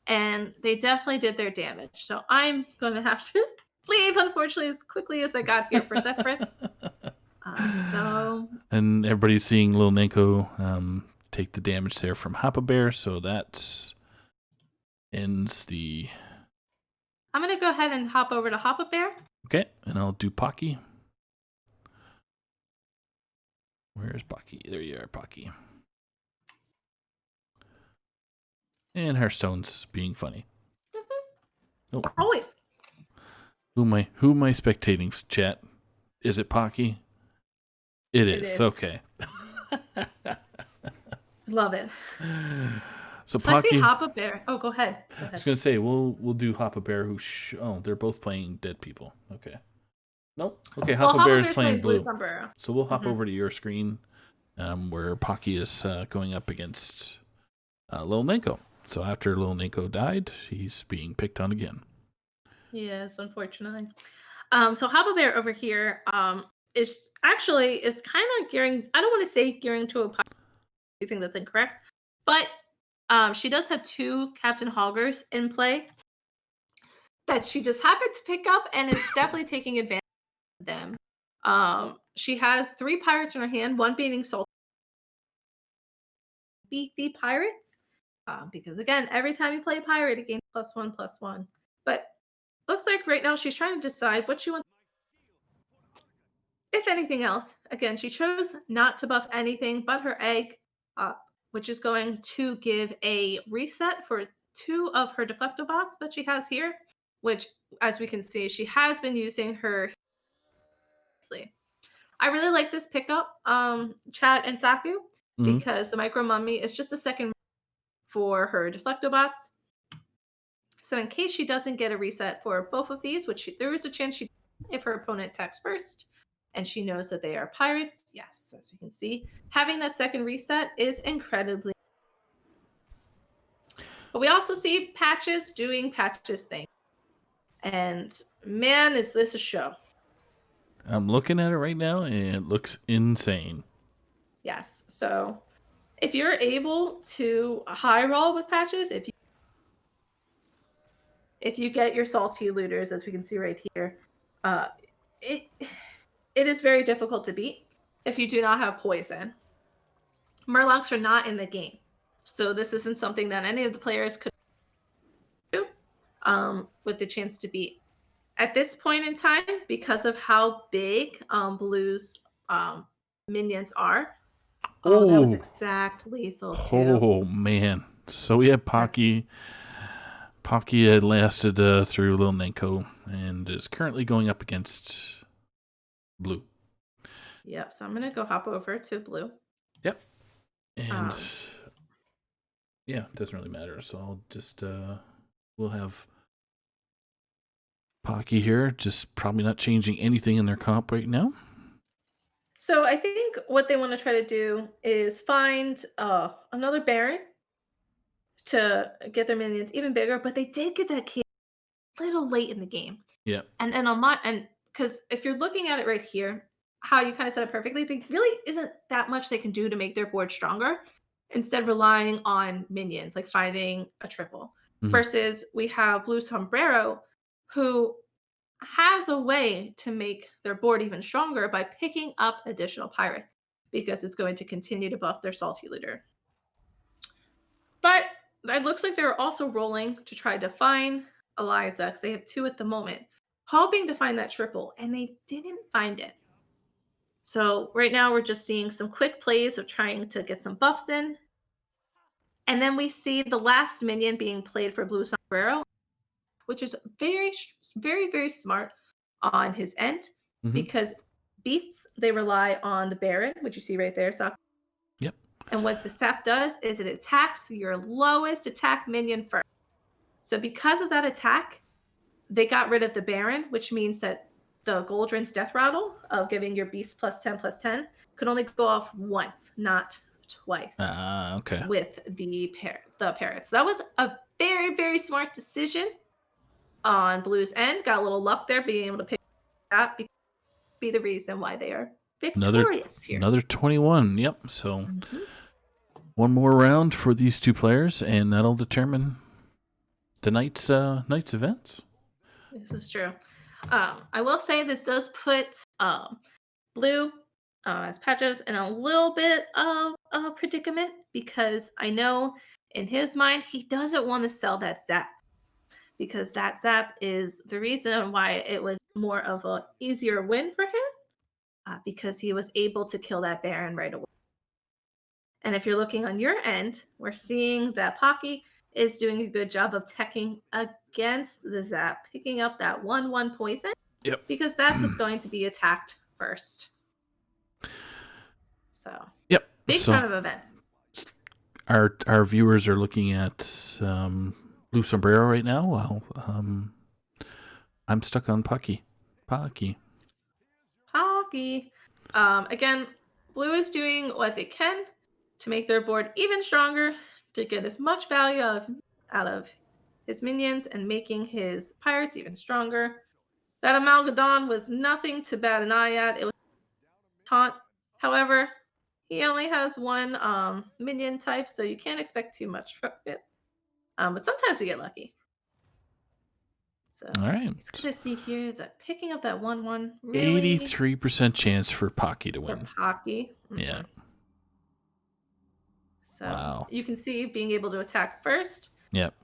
and they definitely did their damage. So I'm going to have to leave, unfortunately, as quickly as I got here for Zephyrus. And everybody's seeing Lil Ninko take the damage there from Hoppa Bear, so that ends the... I'm going to go ahead and hop over to Hoppa Bear. Okay, and I'll do Pocky. Where's Pocky? There you are, Pocky. And Hearthstone's being funny. Mm-hmm. Oh. Always. Who am I spectating, chat? Is it Pocky? It is. Okay. Love it. So Pocky, I see Hoppa Bear. Oh, go ahead. I was gonna say we'll do Hoppa Bear. They're both playing dead people. Okay. Nope. Okay, Hoppa Bear is playing blue. So we'll hop over to your screen, where Pocky is going up against Lil Ninko. So after Lil Ninko died, he's being picked on again. Yes, unfortunately. So Hoppa Bear over here is kind of gearing. I don't want to say gearing to a Pocky. I think that's incorrect, but she does have 2 Captain Hoggers in play that she just happened to pick up, and it's definitely taking advantage of them. She has 3 pirates in her hand, one being Salt. Beefy pirates, because again, every time you play a pirate, it gains +1/+1. But looks like right now she's trying to decide what she wants. If anything else, again, she chose not to buff anything but her egg, which is going to give a reset for 2 of her deflecto bots that she has here, which, as we can see, she has been using her. I really like this pickup, Chad and Saku, because the Micro Mummy is just a second for her deflecto bots. So in case she doesn't get a reset for both of these, which there is a chance if her opponent attacks first, and she knows that they are pirates. Yes, as we can see, having that second reset is incredibly. But we also see Patches doing Patches thing. And man, is this a show. I'm looking at it right now, and it looks insane. Yes. So if you're able to high roll with Patches, if you get your salty looters, as we can see right here, it is very difficult to beat if you do not have poison. Murlocs are not in the game, so this isn't something that any of the players could do with the chance to beat. At this point in time, because of how big Blue's minions are, oh, that was exact lethal too. Oh man! So we have Pocky. Pocky had lasted through Lil Nenko and is currently going up against Blue. Yep. So I'm gonna go hop over to Blue. Yep. And yeah, it doesn't really matter. So I'll just we'll have Pocky here, just probably not changing anything in their comp right now. So I think what they want to try to do is find another Baron to get their minions even bigger, but they did get that kid a little late in the game. Yeah. And then because if you're looking at it right here, how you kind of said it perfectly, there really isn't that much they can do to make their board stronger. Instead, relying on minions, like finding a triple. Versus we have Blue Sombrero, who has a way to make their board even stronger by picking up additional pirates, because it's going to continue to buff their salty looter. But it looks like they're also rolling to try to find Eliza, because they have 2 at the moment, hoping to find that triple, and they didn't find it. So right now we're just seeing some quick plays of trying to get some buffs in. And then we see the last minion being played for Blue Sombrero, which is very, very, very smart on his end, because beasts, they rely on the Baron, which you see right there, Saku. Yep. And what the sap does is it attacks your lowest attack minion first. So because of that attack, they got rid of the Baron, which means that the Goldrin's Death Rattle of giving your beast +10/+10 could only go off once, not twice. Okay. With the parrots. So that was a very, very smart decision on Blue's end. Got a little luck there, being able to pick that, be the reason why they are victorious here. Another 21. Yep. So one more round for these 2 players, and that'll determine the night's events. This is true. I will say this does put Blue as Patches in a little bit of a predicament, because I know in his mind he doesn't want to sell that zap, because that zap is the reason why it was more of an easier win for him, because he was able to kill that Baron right away. And if you're looking on your end, we're seeing that Pocky is doing a good job of teching against the zap, picking up that 1/1 poison. Yep. Because that's what's going to be attacked first. So. Yep. Big kind of event. Our viewers are looking at Blue Sombrero right now. Well, I'm stuck on Pocky. Again, Blue is doing what they can to make their board even stronger, to get as much value out of his minions and making his pirates even stronger. That Amalgadon was nothing to bat an eye at. It was taunt. However, he only has 1 minion type, so you can't expect too much from it. But sometimes we get lucky. So all right. It's good to see here is that picking up that 1/1 really 83% chance for Pocky to win. For Pocky. Yeah. So you can see being able to attack first. Yep.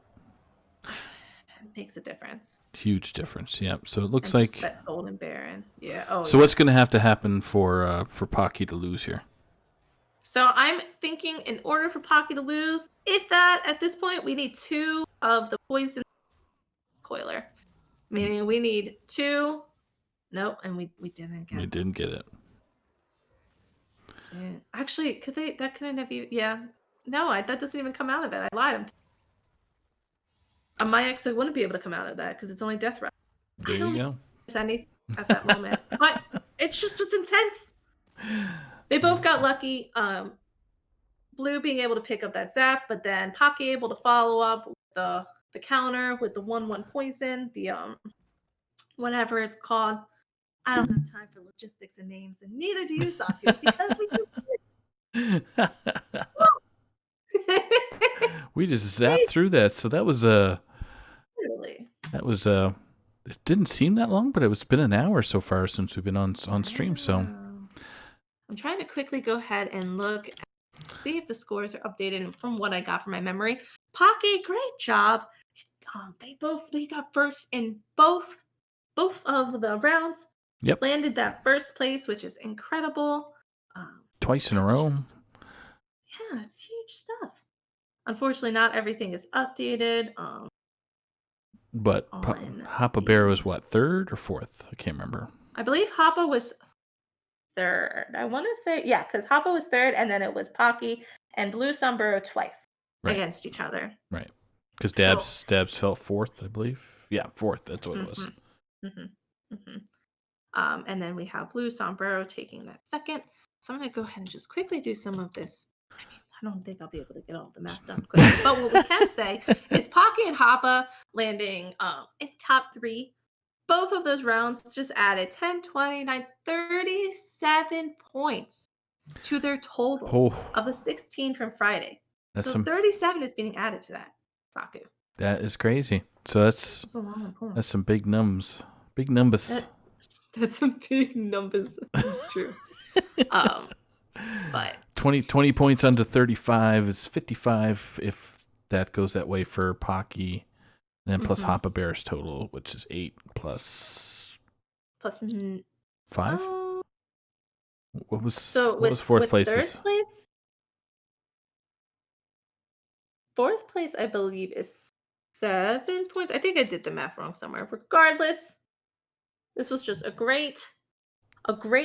Makes a difference. Huge difference. Yep. So it looks like that Golden Baron. Yeah. So what's going to have to happen for Pocky to lose here? So I'm thinking, in order for Pocky to lose, if that at this point we need 2 of the poison coiler, meaning we need 2. Nope, and we didn't get. We didn't get it. Yeah. Actually, could they? That couldn't have you. Yeah. No, that doesn't even come out of it. I lied. My ex wouldn't be able to come out of that because it's only death rattle. There you go. There's anything at that moment, but It's just what's intense. They both got lucky. Blue being able to pick up that zap, but then Pocky able to follow up with the counter with the 1/1 poison, the whatever it's called. I don't have time for logistics and names, and neither do you, Saku, because we do. We just zapped through that, so that was Really? That was it didn't seem that long, but it's been an hour so far since we've been on stream. So I'm trying to quickly go ahead and look, see if the scores are updated. And from what I got from my memory, Pocky, great job. They got first in both of the rounds. Yep. Landed that first place, which is incredible. Twice in a row. Yeah, it's huge stuff. Unfortunately, not everything is updated. But Hoppa Bear was what, third or fourth? I can't remember. I believe Hoppa was third. I want to say, yeah, because Hoppa was third, and then it was Pocky and Blue Sunburrow twice against each other. Right. Because Dabs fell fourth, I believe. Yeah, fourth. That's what it was. And then we have Blue Sombrero taking that second. So I'm going to go ahead and just quickly do some of this. I mean, I don't think I'll be able to get all the math done quickly. But what we can say is Pocky and Hoppa landing in top 3. Both of those rounds just added 10, 29, 37 points to their total of the 16 from Friday. So 37 is being added to that, Saku. That is crazy. So that's some big numbers. Big numbers. That's some big numbers. That's true. But 20 points under 35 is 55 if that goes that way for Pocky. And then plus Hoppa Bear's total, which is 8 plus 5? What was fourth place? Third place? Fourth place, I believe, is 7 points. I think I did the math wrong somewhere. Regardless, this was just a great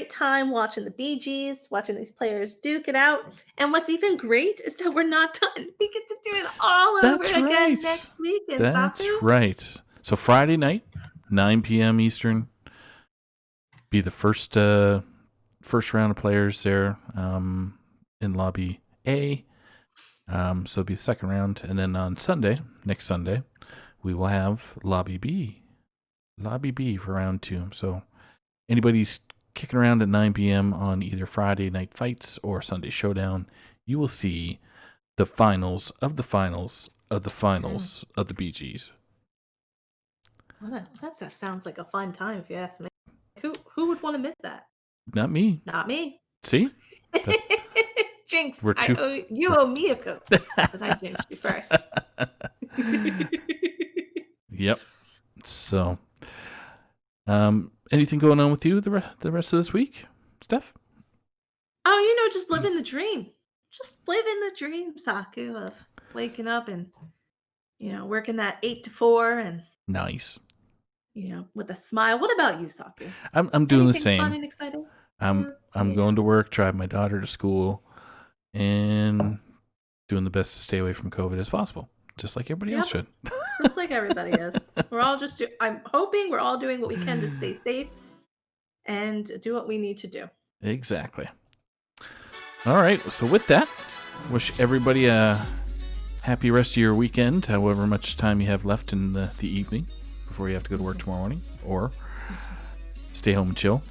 time watching the BGs, watching these players duke it out. And what's even great is that we're not done. We get to do it all over again next weekend. That's right. So Friday night, 9 p.m. Eastern, be the first round of players there in Lobby A. So it'll be the second round. And then on next Sunday, we will have Lobby B for round 2. So anybody's kicking around at 9 p.m. on either Friday Night Fights or Sunday Showdown, you will see the finals of the finals of the finals of the BGs. Well, that sounds like a fun time, if you ask me. Who would want to miss that? Not me. Not me. See? Jinx. You owe me a Coke because I jinxed you first. Yep. So, anything going on with you the rest of this week, Steph? Oh, just living the dream. Just living the dream, Saku, of waking up and, working that 8 to 4 and nice. With a smile. What about you, Saku? I'm doing the same. Fun and exciting? I'm going to work, drive my daughter to school, and doing the best to stay away from COVID as possible, just like everybody else should. Just like everybody is. We're all I'm hoping we're all doing what we can to stay safe and do what we need to do. Exactly. All right. So with that, wish everybody a happy rest of your weekend, however much time you have left in the evening before you have to go to work tomorrow morning, or stay home and chill.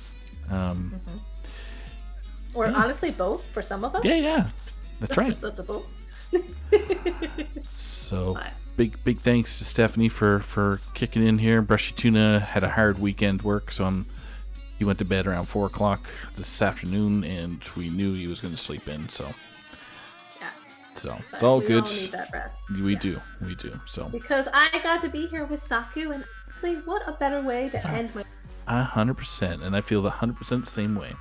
Or honestly, both for some of us. Yeah. That's right. That's a both. So big thanks to Stephanie for kicking in here. Brushy Tuna had a hard weekend work, so he went to bed around 4:00 this afternoon, and we knew he was going to sleep in. So yes, so it's all good. All need that rest. We do. So because I got to be here with Saku, and honestly, what a better way to end my 100%, and I feel 100% the same way.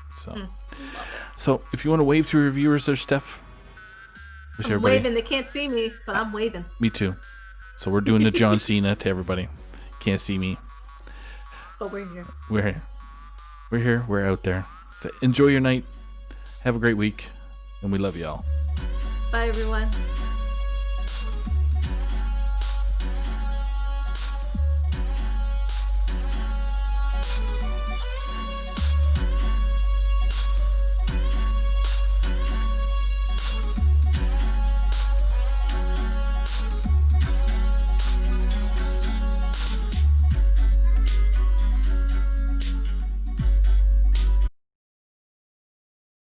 So if you want to wave to your viewers there, Steph. I'm waving. They can't see me, but I'm waving. Me too. So we're doing the John Cena to everybody. Can't see me. But we're here. We're here. We're out there. So enjoy your night. Have a great week. And we love you all. Bye, everyone.